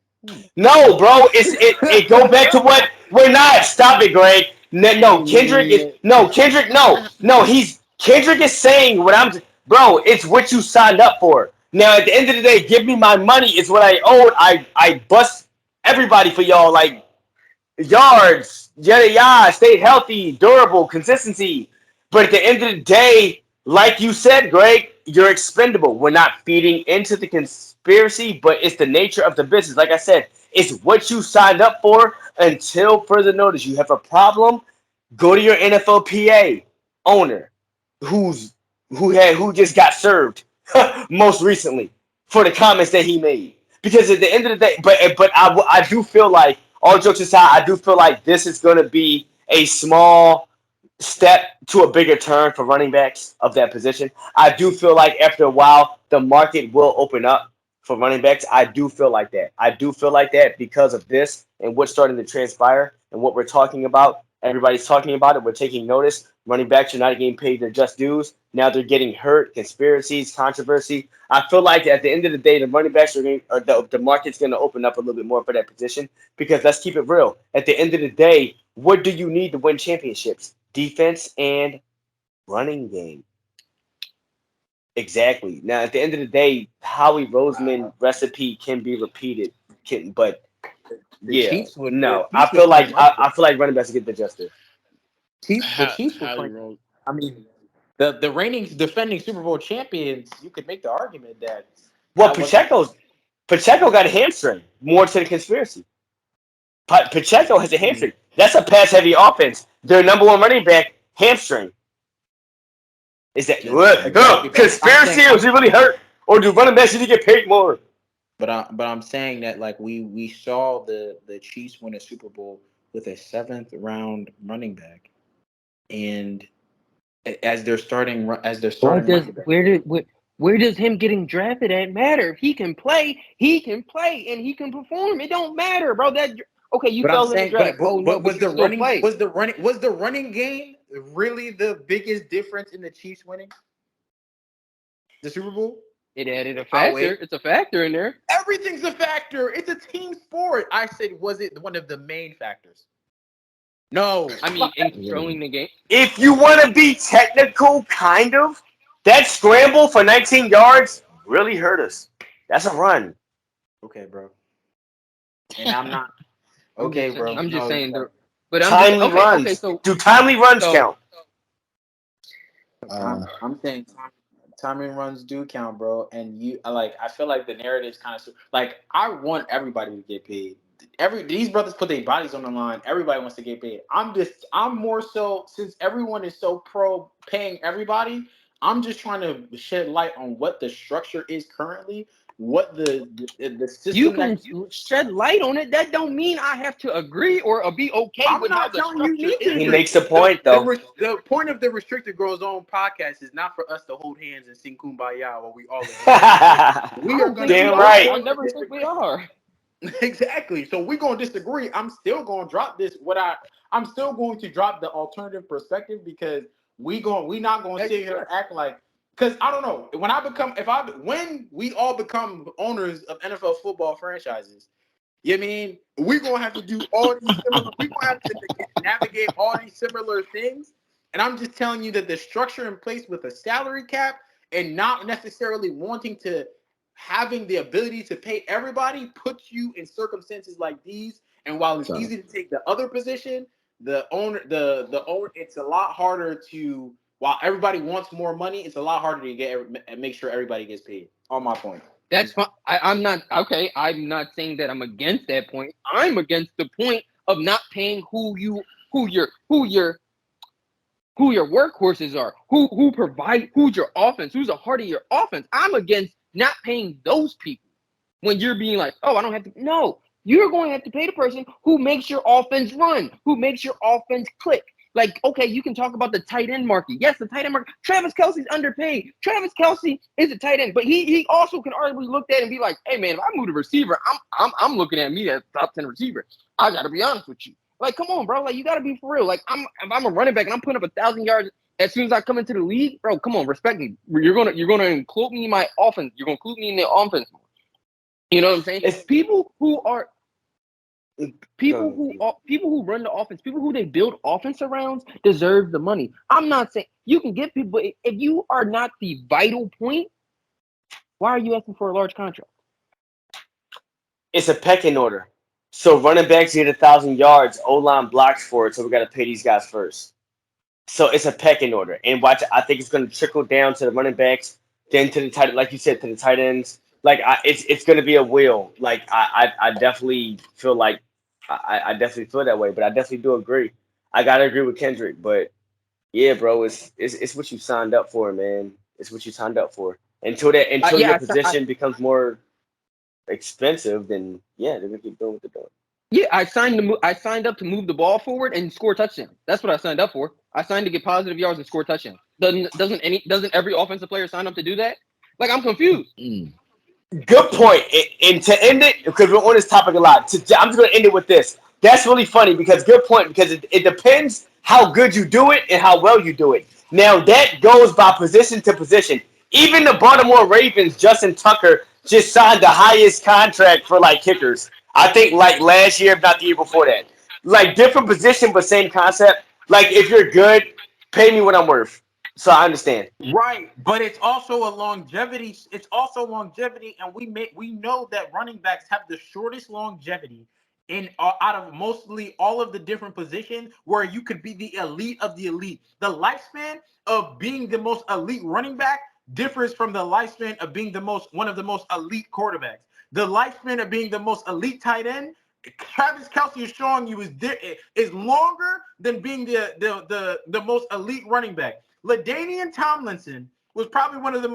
No, bro. It go back to what we're not. Stop it, Greg. No, Kendrick is no Kendrick. No. Kendrick is saying what I'm. Bro, it's what you signed up for. Now, at the end of the day, give me my money. It's what I owed. I bust everybody for y'all. Like yards, yada yada, stay healthy, durable, consistency. But at the end of the day, like you said, Greg, you're expendable. We're not feeding into the conspiracy, but it's the nature of the business. Like I said, it's what you signed up for until further notice. You have a problem, go to your NFLPA owner who just got served most recently for the comments that he made. Because at the end of the day, but I do feel like, all jokes aside, I do feel like this is going to be a small step to a bigger turn for running backs of that position. I do feel like after a while the market will open up for running backs. I do feel like that. I do feel like that because of this and what's starting to transpire and what we're talking about. Everybody's talking about it. We're taking notice. Running backs are not getting paid their just dues. Now they're getting hurt. Conspiracies, controversy. I feel like at the end of the day, the running backs are going, or the market's going to open up a little bit more for that position. Because let's keep it real. At the end of the day, what do you need to win championships? Defense and running game. Exactly. Now, at the end of the day, Howie Roseman recipe can be repeated. But The yeah, Chiefs would. The no, Chiefs would pretty much. I feel like running backs get the justice. The Chiefs would Howie play. Rose. I mean, the reigning defending Super Bowl champions. You could make the argument that Well, that was Pacheco got a hamstring. More to the conspiracy. Pacheco has a hamstring. That's a pass heavy offense. Their number one running back hamstring. Is that exactly. conspiracy? Or does it really hurt? Or do running backs need to get paid more? But I'm saying that like we saw the Chiefs win a Super Bowl with a 7th round running back, and as they're starting running back. Where does him getting drafted at matter? If he can play, and he can perform. It don't matter, bro. Okay, you fell in the draft. But was the running game really the biggest difference in the Chiefs winning the Super Bowl? It added a factor. It's a factor in there. Everything's a factor. It's a team sport. I said, was it one of the main factors? No, I mean in controlling the game. If you want to be technical, kind of, that scramble for 19 yards really hurt us. That's a run. Okay, bro. And I'm not. Okay, bro. I'm just saying. But timely runs. Okay, so do timely runs count? I'm saying timing runs do count, bro. And I feel like the narrative's kind of like I want everybody to get paid. These brothers put their bodies on the line. Everybody wants to get paid. I'm more so, since everyone is so pro paying everybody, I'm just trying to shed light on what the structure is currently, what the system. You can shed light on it. That don't mean I have to agree or be okay with how the structure is. He makes a point, though. The point of the Restricted Girls Own podcast is not for us to hold hands and sing Kumbaya while we all we are going to damn right. I never think we are. Exactly. So we're gonna disagree. I'm still gonna drop this. I'm still going to drop the alternative perspective because we not gonna sit here and act like, because I don't know, when we all become owners of NFL football franchises, you mean we're gonna have to do all these similar, we're gonna have to navigate all these similar things. And I'm just telling you that the structure in place with a salary cap and not necessarily wanting to having the ability to pay everybody puts you in circumstances like these. And while it's easy to take the other position, the owner, it's a lot harder to, while everybody wants more money, it's a lot harder to make sure everybody gets paid. On my point. That's fine. I'm not saying that I'm against that point. I'm against the point of not paying who your workhorses are, who provide, who's your offense, who's the heart of your offense. I'm against not paying those people when you're being like, oh, I don't have to. No, you're going to have to pay the person who makes your offense run, who makes your offense click. Like, okay, you can talk about the tight end market. Yes, the tight end market. Travis Kelce's underpaid. Travis Kelce is a tight end, but he also can arguably look at it and be like, hey man, if I move the receiver, I'm looking at me as a top 10 receiver. I gotta be honest with you. Like, come on, bro. Like, you gotta be for real. Like, if I'm a running back and I'm putting up 1,000 yards as soon as I come into the league, bro, come on, respect me. You're gonna include me in my offense. You're gonna include me in the offense. You know what I'm saying? It's people who are People who run the offense, people who they build offense around, deserve the money. I'm not saying you can get people if you are not the vital point. Why are you asking for a large contract? It's a pecking order. So running backs get 1,000 yards, O-line blocks for it, so we got to pay these guys first. So it's a pecking order, and watch. I think it's going to trickle down to the running backs, then to the tight, like you said, to the tight ends. Like it's going to be a wheel. Like I definitely feel like I definitely feel that way, but I definitely do agree. I gotta agree with Kendrick, but yeah, bro, it's what you signed up for, man. It's what you signed up for. Until your position becomes more expensive, then yeah, they're gonna keep doing what they're doing. Yeah, I signed up to move the ball forward and score touchdowns. That's what I signed up for. I signed to get positive yards and score touchdowns. Doesn't every offensive player sign up to do that? Like, I'm confused. Good point. And to end it, because we're on this topic a lot, I'm just going to end it with this. That's really funny because good point, because it depends how good you do it and how well you do it. Now, that goes by position to position. Even the Baltimore Ravens, Justin Tucker, just signed the highest contract for, like, kickers. I think, like, last year, if not the year before that. Like, different position, but same concept. Like, if you're good, pay me what I'm worth. So I understand. Right, but it's also a longevity. It's also longevity, and we know that running backs have the shortest longevity in out of mostly all of the different positions where you could be the elite of the elite. The lifespan of being the most elite running back differs from the lifespan of being one of the most elite quarterbacks. The lifespan of being the most elite tight end. Travis Kelce is showing you is longer than being the most elite running back. LaDainian Tomlinson was probably one of the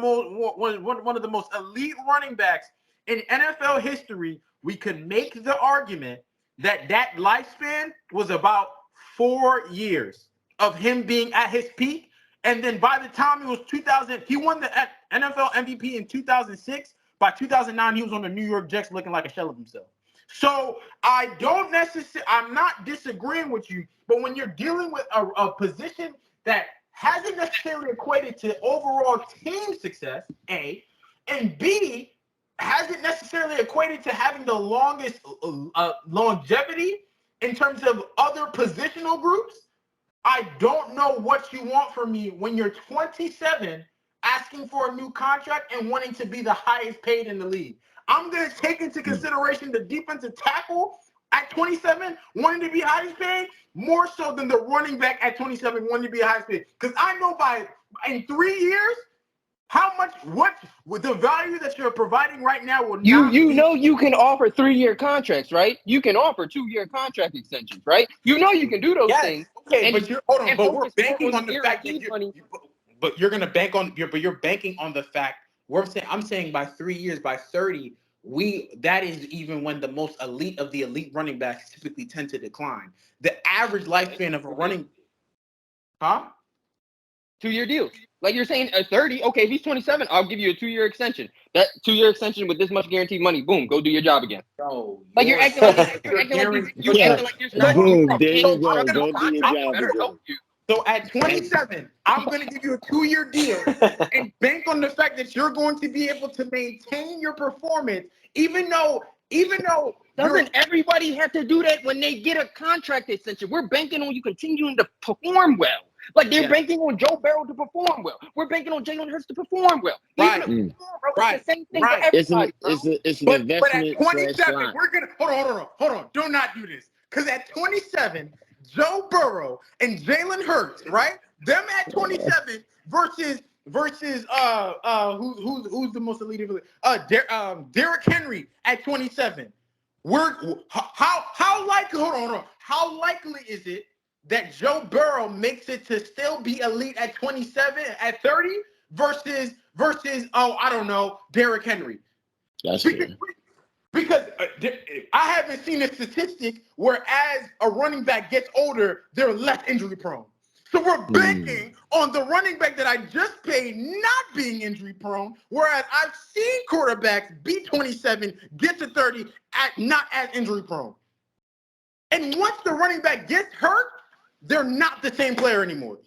most elite running backs in NFL history. We could make the argument that lifespan was about 4 years of him being at his peak, and then by the time it was 2000, he won the NFL MVP in 2006. By 2009, he was on the New York Jets looking like a shell of himself. So I'm not disagreeing with you, but when you're dealing with a position that hasn't necessarily equated to overall team success, A, and B, hasn't necessarily equated to having the longest longevity in terms of other positional groups, I don't know what you want from me when you're 27 asking for a new contract and wanting to be the highest paid in the league. I'm going to take into consideration the defensive tackle at 27 wanting to be highest paid more so than the running back at 27 wanting to be highest paid. Because I know in 3 years, with the value that you're providing right now will not You know you can offer 3-year contracts, right? You can offer 2-year contract extensions, right? You know you can do those things. Okay, but we're banking on the fact that you're going to bank on you're banking on the fact I'm saying by 3 years, by 30, that is even when the most elite of the elite running backs typically tend to decline. The average lifespan of a running 2-year deals. Like you're saying, 30. Okay, if he's 27, I'll give you a 2-year extension. That 2-year extension with this much guaranteed money. Boom, go do your job again. No, like you're acting like there's not. Boom, there you go. Go do your job again. So at 27, I'm going to give you a 2-year deal and bank on the fact that you're going to be able to maintain your performance, even though. Doesn't everybody have to do that when they get a contract extension? We're banking on you continuing to perform well. Like they're banking on Joe Burrow to perform well. We're banking on Jalen Hurts to perform well. Right. It's the same thing for everybody. It's an investment. But at 27, we're gonna hold on. Do not do this. Because at 27, Joe Burrow and Jalen Hurts, right? Them at 27 versus who's the most elite of the Derrick Henry at 27. How likely is it that Joe Burrow makes it to still be elite at 27, at 30 versus I don't know, Derrick Henry? That's true. Because I haven't seen a statistic where as a running back gets older, they're less injury prone. So we're banking on the running back that I just paid not being injury prone, whereas I've seen quarterbacks be 27, get to 30, not as injury prone. And once the running back gets hurt, they're not the same player anymore.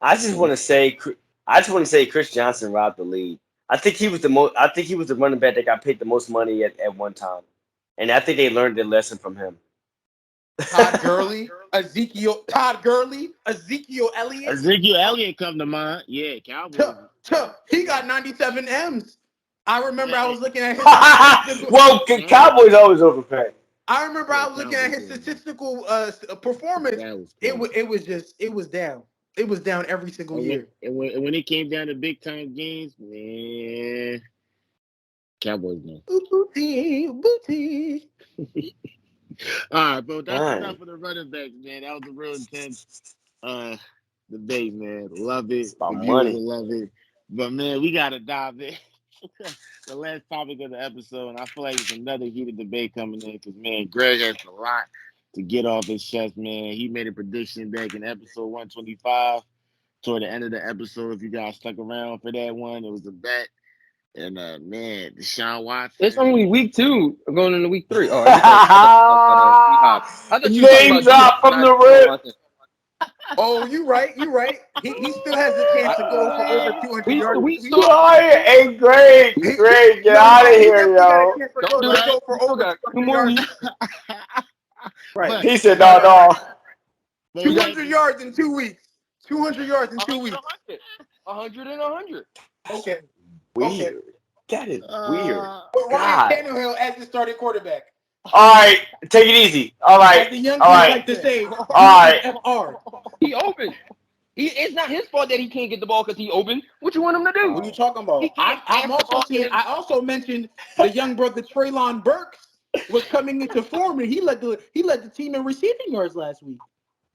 I just want to say Chris Johnson robbed the league. I think he was the running back that got paid the most money at one time, and I think they learned their lesson from him. Todd Gurley, Ezekiel Elliott. Ezekiel Elliott come to mind. Yeah, Cowboys. He got 97 M's. I remember I was looking at his well, Cowboys always overpay. I remember I was looking at his statistical performance. It was down. It was down every single year. And when it came down to big time games, man, Cowboys man. Booty. All right, bro. That's enough for the running backs, man. That was a real intense debate, man. Love it. It's about The money. viewers will love it. But man, we gotta dive in. The last topic of the episode, and I feel like it's another heated debate coming in because man, Greg has a lot to get off his chest, man. He made a prediction back in episode 125 toward the end of the episode. If you guys stuck around for that one, it was a bet. And man, Deshaun Watson. It's only week 2 going into week 3. Oh, I thought you name drop from the rip. Oh, you right. He still has the chance to go for over 200 yards. Hey, Greg, get out of here, yo. Don't do that. For over 2 more weeks. Right. He said, no. 200 yards in 2 weeks. 200 yards in 2 weeks. 100 and 100. Okay. Weird. That is weird. But Ryan Tannehill as the starting quarterback. All right, take it easy. All right. As the young kids like to say, all right. FR. He open. It's not his fault that he can't get the ball because he open. What you want him to do? What are you talking about? I also mentioned the young brother Treylon Burks was coming into form, and he led the team in receiving yards last week.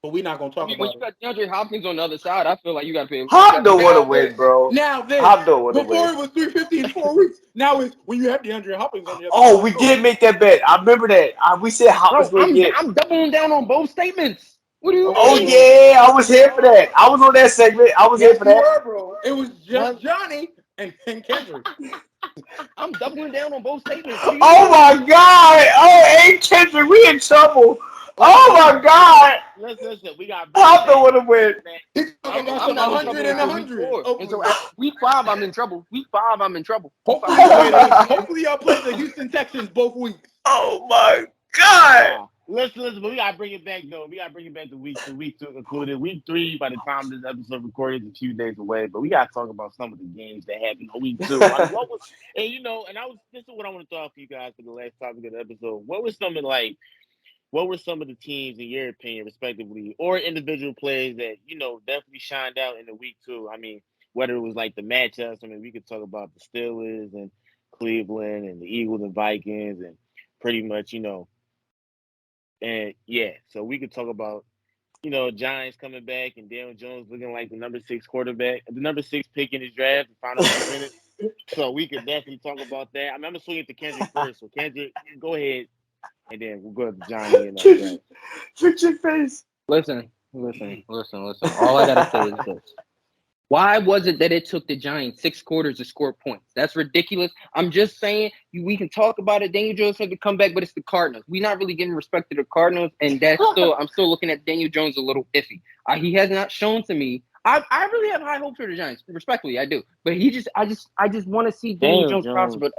But we're not gonna talk about when you got DeAndre Hopkins on the other side, I feel like you got to pay. Hop don't want to win, bro. Now this, Hop don't want to before win. it was 350 in 4 weeks. Now it's when you have DeAndre Hopkins on the other Oh, side. we did make that bet. I remember that. We said Hop was going to get. I'm doubling down on both statements. What do you? Oh yeah, I was here for that. I was on that segment. I was here for that. You were, bro. It was just Johnny and Kendrick. I'm doubling down on both statements. Oh my God! Oh, hey Kendrick, we in trouble. Oh my God! Listen, we got. Hop don't want to win. I'm not 100 and 100. And so at week 5, I'm in trouble. Hopefully y'all play the Houston Texans both weeks. Oh my God! Listen, but we gotta bring it back though. We gotta bring it back to week 2 included. Week 3, by the time this episode recorded, is a few days away. But we gotta talk about some of the games that happened on week 2. This is what I want to throw out for you guys for the last topic of the episode. What were some of the teams, in your opinion, respectively, or individual players that, definitely shined out in the week 2? I mean, whether it was like the matchups. I mean, we could talk about the Steelers and Cleveland and the Eagles and Vikings and pretty much, and yeah. So we could talk about, Giants coming back and Daniel Jones looking like the number 6 quarterback, the number 6 pick in his draft, the final 2 minutes. So we could definitely talk about that. I mean, I'm going to swing it to Kendrick first. So Kendrick, go ahead. And then we'll go to Johnny and Fix your face. Listen. All I gotta say is this: why was it that it took the Giants 6 quarters to score points? That's ridiculous. I'm just saying we can talk about it. Daniel Jones had to come back, but it's the Cardinals. We're not really giving respect to the Cardinals, and I'm still looking at Daniel Jones a little iffy. He has not shown to me. I really have high hopes for the Giants. Respectfully, I do. But I just want to see Daniel Jones prosper.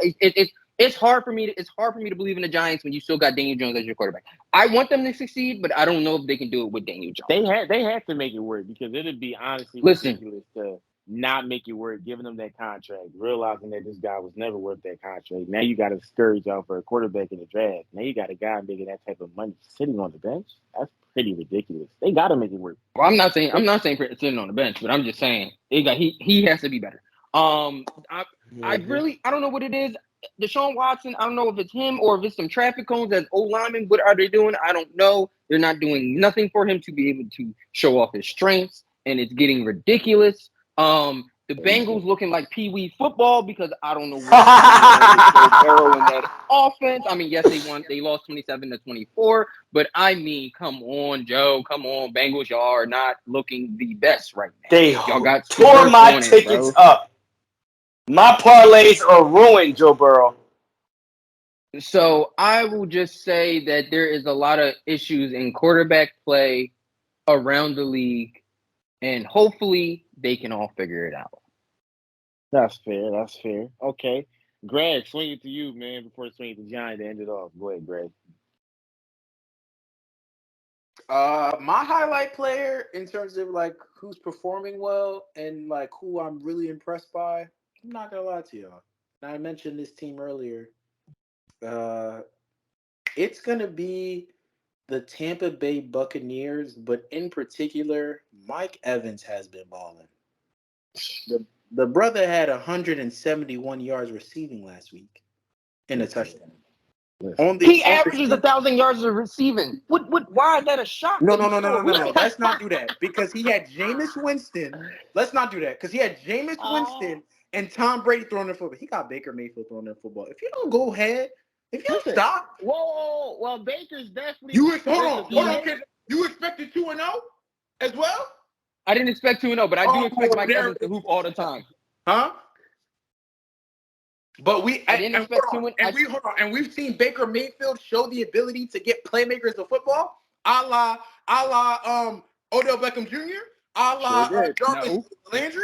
It's hard for me to believe in the Giants when you still got Daniel Jones as your quarterback. I want them to succeed, but I don't know if they can do it with Daniel Jones. They have to make it work because it'd be honestly ridiculous to not make it work, giving them that contract, realizing that this guy was never worth that contract. Now you got to scourge out for a quarterback in the draft. Now you got a guy making that type of money sitting on the bench. That's pretty ridiculous. They got to make it work. Well, I'm not saying sitting on the bench, but I'm just saying he has to be better. I don't know what it is. Deshaun Watson, I don't know if it's him or if it's some traffic cones as O-linemen. What are they doing? I don't know. They're not doing nothing for him to be able to show off his strengths, and it's getting ridiculous. The Bengals looking like pee-wee football because I don't know what in that offense. I mean, yes, they won. They lost 27-24, but I mean, come on, Joe. Come on, Bengals. Y'all are not looking the best right now. Y'all got tore my tickets up. My parlays are ruined, Joe Burrow. So I will just say that there is a lot of issues in quarterback play around the league, and hopefully they can all figure it out. That's fair. That's fair. Okay. Greg, swing it to you, man, before swing it to Johnny to end it off. Go ahead, Greg. My highlight player in terms of like who's performing well and like who I'm really impressed by. I'm not gonna lie to y'all. I mentioned this team earlier. It's gonna be the Tampa Bay Buccaneers, but in particular, Mike Evans has been balling. The brother had 171 yards receiving last week and a touchdown. He averages 1,000 yards of receiving. What? Why is that a shock? No. Let's not do that because he had Jameis Winston. Let's not do that because he had Jameis Winston and Tom Brady throwing the football. He got Baker Mayfield throwing the football. If you don't go ahead, if you don't stop, whoa, well, Baker's definitely. Hold on, kid. You expected 2-0 as well? I didn't expect 2-0, but I do expect Mike Evans to hoop all the time. Huh? But I didn't expect 2-0. And we've seen Baker Mayfield show the ability to get playmakers of football, a la Odell Beckham Jr., a la Jarvis Landry.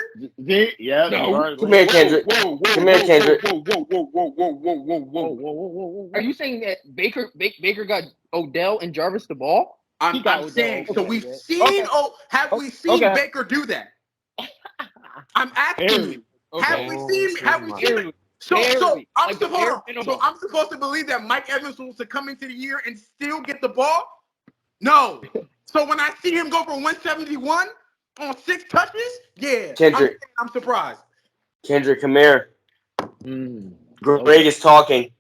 Yeah. No. Come here, Kendrick. Come here, Kendrick. Whoa. Are you saying that Baker got Odell and Jarvis the ball? I'm saying. So we've seen. Have we seen Baker do that? I'm asking you. Have we seen? So I'm supposed to believe that Mike Evans was to come into the year and still get the ball? No. So when I see him go for 171 on 6 touches, yeah, Kendrick, I'm surprised. Kendrick, come here. Greg is talking.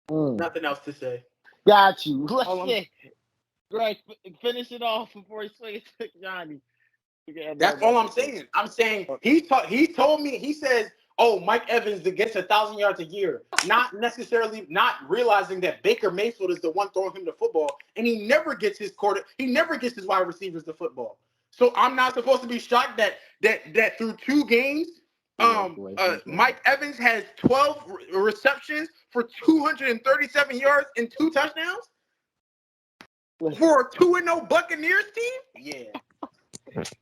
Nothing else to say. Got you. Greg, finish it off before he swings to Johnny. That's all I'm saying. I'm saying he told me, he says, oh, Mike Evans that gets 1,000 yards a year, not realizing that Baker Mayfield is the one throwing him the football, and he never gets his wide receivers the football. So I'm not supposed to be shocked that through 2 games, Mike Evans has 12 receptions for 237 yards and 2 touchdowns for a 2-0 Buccaneers team. Yeah.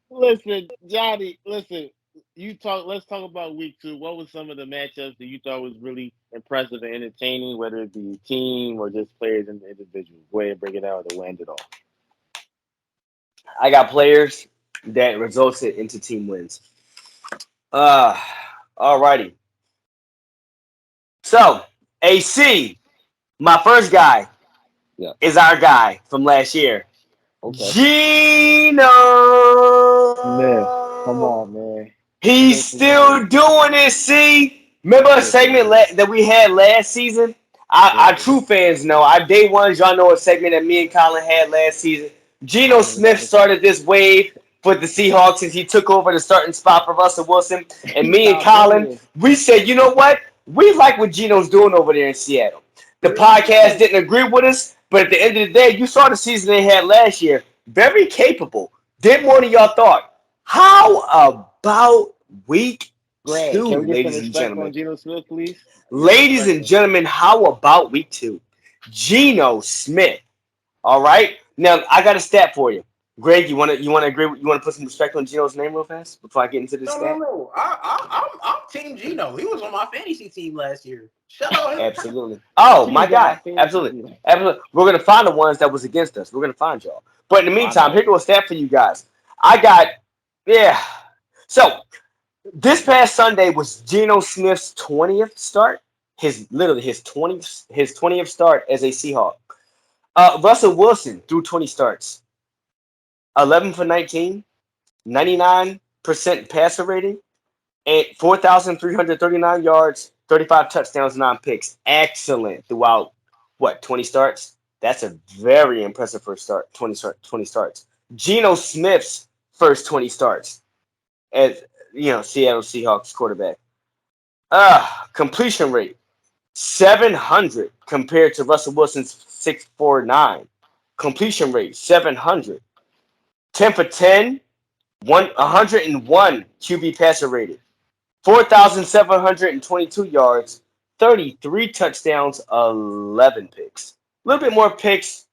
Listen, Johnny. Let's talk about week 2. What was some of the matchups that you thought was really impressive and entertaining, whether it be team or just players and individuals? Go ahead and break it out or end it off. I got players that resulted into team wins. Alrighty. So, AC, my first guy, is our guy from last year. Okay. Gino! Man, come on, man. He's still doing it, see? Remember a segment that we had last season? Our true fans know. Our day ones, y'all know a segment that me and Colin had last season. Geno Smith started this wave for the Seahawks since he took over the starting spot for Russell Wilson. And me and Colin, we said, you know what? We like what Geno's doing over there in Seattle. The podcast didn't agree with us, but at the end of the day, you saw the season they had last year. Very capable. Did more than y'all thought. How about week 2, ladies and gentlemen? Geno Smith, please. Ladies and gentlemen, how about week 2? Geno Smith. All right. Now I got a stat for you. Greg, you want to agree? You want to put some respect on Geno's name real fast before I get into this stat? No. I'm Team Geno. He was on my fantasy team last year. Shut up. Absolutely. Oh, my guy. Absolutely. We're gonna find the ones that was against us. We're gonna find y'all. But in the meantime, here goes a stat for you guys. So this past Sunday was Geno Smith's 20th start. His 20th start as a Seahawk. Russell Wilson threw 20 starts. 11 for 19, 99% passer rating, and 4,339 yards, 35 touchdowns, 9 picks. Excellent throughout 20 starts? That's a very impressive first start. 20 starts. Geno Smith's first 20 starts as Seattle Seahawks quarterback. Completion rate 700 compared to Russell Wilson's 649. Completion rate 700. 10 for 10, 101 QB passer rating, 4,722 yards, 33 touchdowns, 11 picks. A little bit more picks,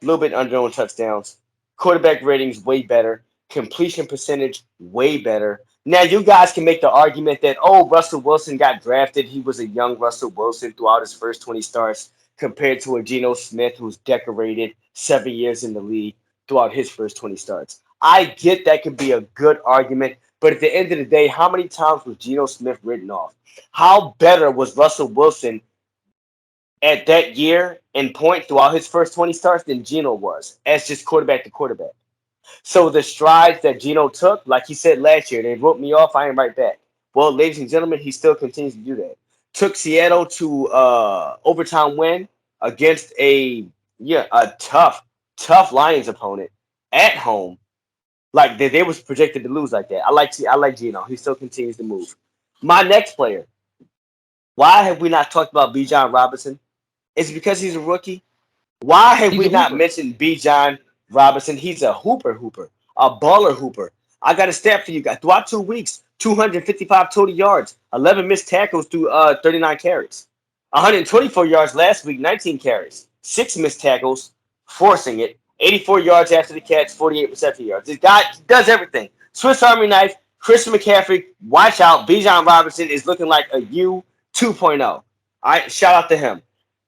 a little bit under on touchdowns. Quarterback ratings way better. Completion percentage way better. Now, you guys can make the argument that, oh, Russell Wilson got drafted. He was a young Russell Wilson throughout his first 20 starts compared to a Geno Smith who's decorated 7 years in the league throughout his first 20 starts. I get that could be a good argument, but at the end of the day, how many times was Geno Smith written off? How better was Russell Wilson at that year in point throughout his first 20 starts than Geno was as just quarterback to quarterback? So the strides that Geno took, like he said last year, they wrote me off. I ain't right back. Well, ladies and gentlemen, he still continues to do that. Took Seattle to overtime win against a tough Lions opponent at home. Like they was projected to lose like that. I like Geno. He still continues to move. My next player. Why have we not talked about Bijan Robinson? Is it because he's a rookie? Why have He's we a not hooper. mentioned Bijan Robinson? He's a hooper, a baller hooper. I got a stat for you guys. Throughout 2 weeks, 255 total yards, 11 missed tackles through 39 carries. 124 yards last week, 19 carries, 6 missed tackles, forcing it, 84 yards after the catch, 48 reception yards. This guy does everything. Swiss Army knife, Christian McCaffrey, watch out. Bijan Robinson is looking like a U 2.0. All right, shout out to him.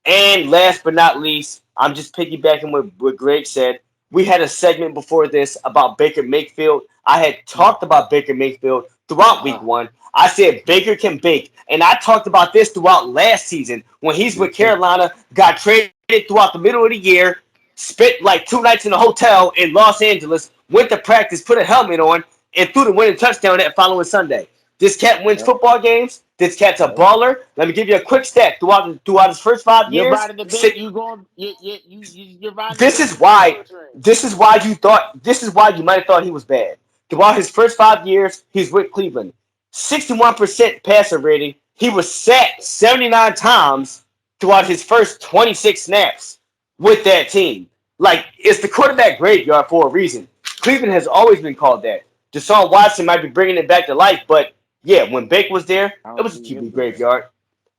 And last but not least, I'm just piggybacking what Greg said. We had a segment before this about Baker Mayfield. I had talked about Baker Mayfield throughout week one. I said Baker can bake. And I talked about this throughout last season when he's with Carolina, got traded throughout the middle of the year, spent like 2 nights in a hotel in Los Angeles, went to practice, put a helmet on, and threw the winning touchdown that following Sunday. This cat wins football games. This cat's a baller. Let me give you a quick stat. Throughout his first 5 You're years, riding the bench. You're riding this the is bench on the why. bullet train. This is why you thought. This is why you might have thought he was bad. Throughout his first 5 years, he's with Cleveland. 61% passer rating. He was sacked 79 times throughout his first 26 snaps with that team. Like, it's the quarterback graveyard for a reason. Cleveland has always been called that. Deshaun Watson might be bringing it back to life, but yeah, when Baker was there, I it don't was a see him QB doing that. graveyard.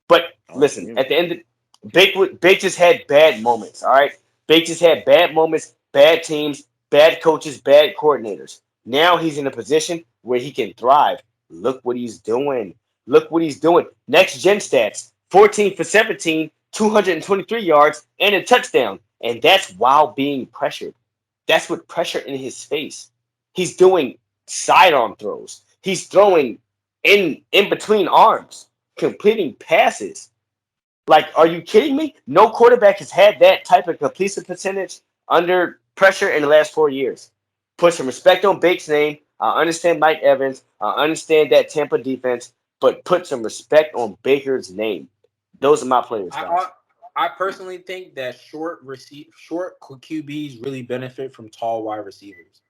But I don't see listen, him at the doing end of Bake just had bad moments, all right? Bake just had bad moments, bad teams, bad coaches, bad coordinators. Now he's in a position where he can thrive. Look what he's doing. Look what he's doing. Next gen stats 14 for 17, 223 yards, and a touchdown. And that's while being pressured. That's with pressure in his face. He's doing sidearm throws. He's throwing in between arms, completing passes. Like, are you kidding me? No quarterback has had that type of completion percentage under pressure in the last 4 years. Put some respect on Bake's name. I understand Mike Evans. I understand that Tampa defense, but put some respect on Baker's name. Those are my players, guys. I personally think that short QBs really benefit from tall wide receivers.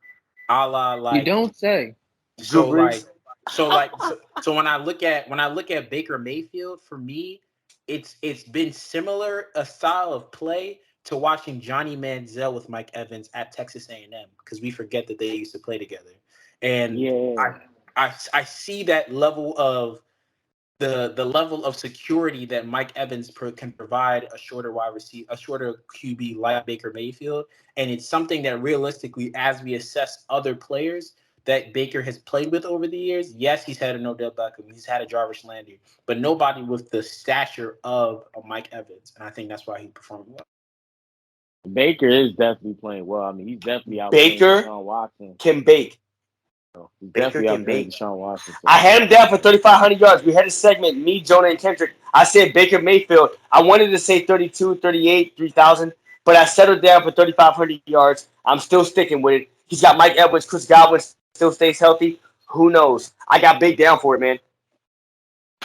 A la You like don't say. Drew so Brees. like so when I look at Baker Mayfield, for me, it's been similar a style of play to watching Johnny Manziel with Mike Evans at Texas A&M, because we forget that they used to play together. And Yeah. I see that level of the level of security that Mike Evans can provide a shorter wide receiver, a shorter QB like Baker Mayfield. And it's something that realistically, as we assess other players that Baker has played with over the years, yes, he's had an Odell Beckham, he's had a Jarvis Landry, but nobody with the stature of a Mike Evans. And I think that's why he performed well. Baker is definitely playing well. I mean, he's definitely outplaying Baker Deshaun Watson. can bake. He's Baker definitely can outplaying bake. Deshaun Watson. So. I had him down for 3,500 yards. We had a segment, me, Jonah, and Kendrick. I said Baker Mayfield. I wanted to say 32, 38, 3,000, but I settled down for 3,500 yards. I'm still sticking with it. He's got Mike Edwards. Chris Godwin still stays healthy. Who knows? I got big down for it, man.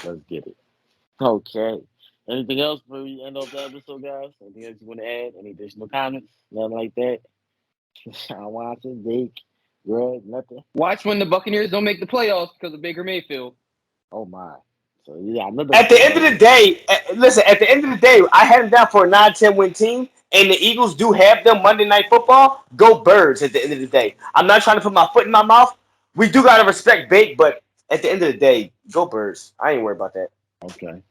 Let's get it. Okay. Anything else before we end off the episode, guys? Anything else you want to add? Any additional comments? Nothing like that? Deshaun Watson, Jake, Greg, nothing? Watch when the Buccaneers don't make the playoffs because of Baker Mayfield. Oh, my. So, yeah, another. At the end of the day, listen, at the end of the day, I had him down for a 9-10 win team, and the Eagles do have them Monday Night Football. Go Birds at the end of the day. I'm not trying to put my foot in my mouth. We do got to respect Bake, but at the end of the day, go Birds. I ain't worried about that. Okay.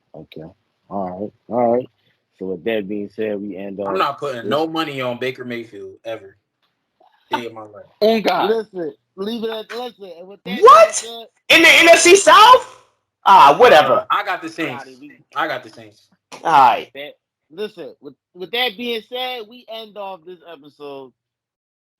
All right. So, with that being said, we end I'm off. not putting no money on Baker Mayfield ever. Day of my life. On God. Listen, leave it at listen. And with that What? being said, In the NFC South? Whatever. I got the get out Saints. of here. I got the Saints. All right. That listen. With that being said, we end off this episode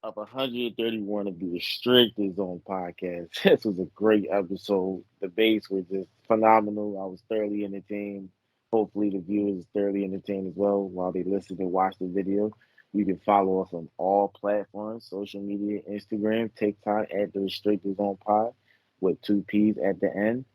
of 131 of the Restricted Zone podcast. This was a great episode. The debates were just phenomenal. I was thoroughly entertained. Hopefully, the viewers are thoroughly entertained as well while they listen and watch the video. You can follow us on all platforms, social media, Instagram, TikTok at the Restricted Zone Pod with two P's at the end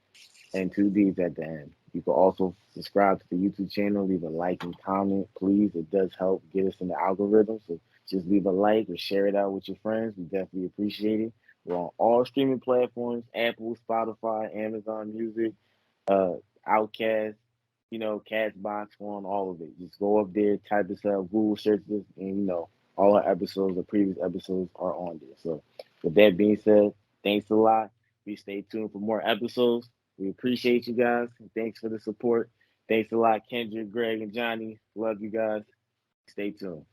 and two D's at the end. You can also subscribe to the YouTube channel, leave a like and comment, please. It does help get us in the algorithm. So just leave a like or share it out with your friends. We definitely appreciate it. We're on all streaming platforms: Apple, Spotify, Amazon Music, uh, Outcast, Castbox. We're on all of it. Just go up there, type this up, Google search this, and all our episodes, the previous episodes are on there. So with that being said, thanks a lot. Please stay tuned for more episodes. We appreciate you guys. Thanks for the support. Thanks a lot, Kendrick, Greg, and Johnny. Love you guys. Stay tuned.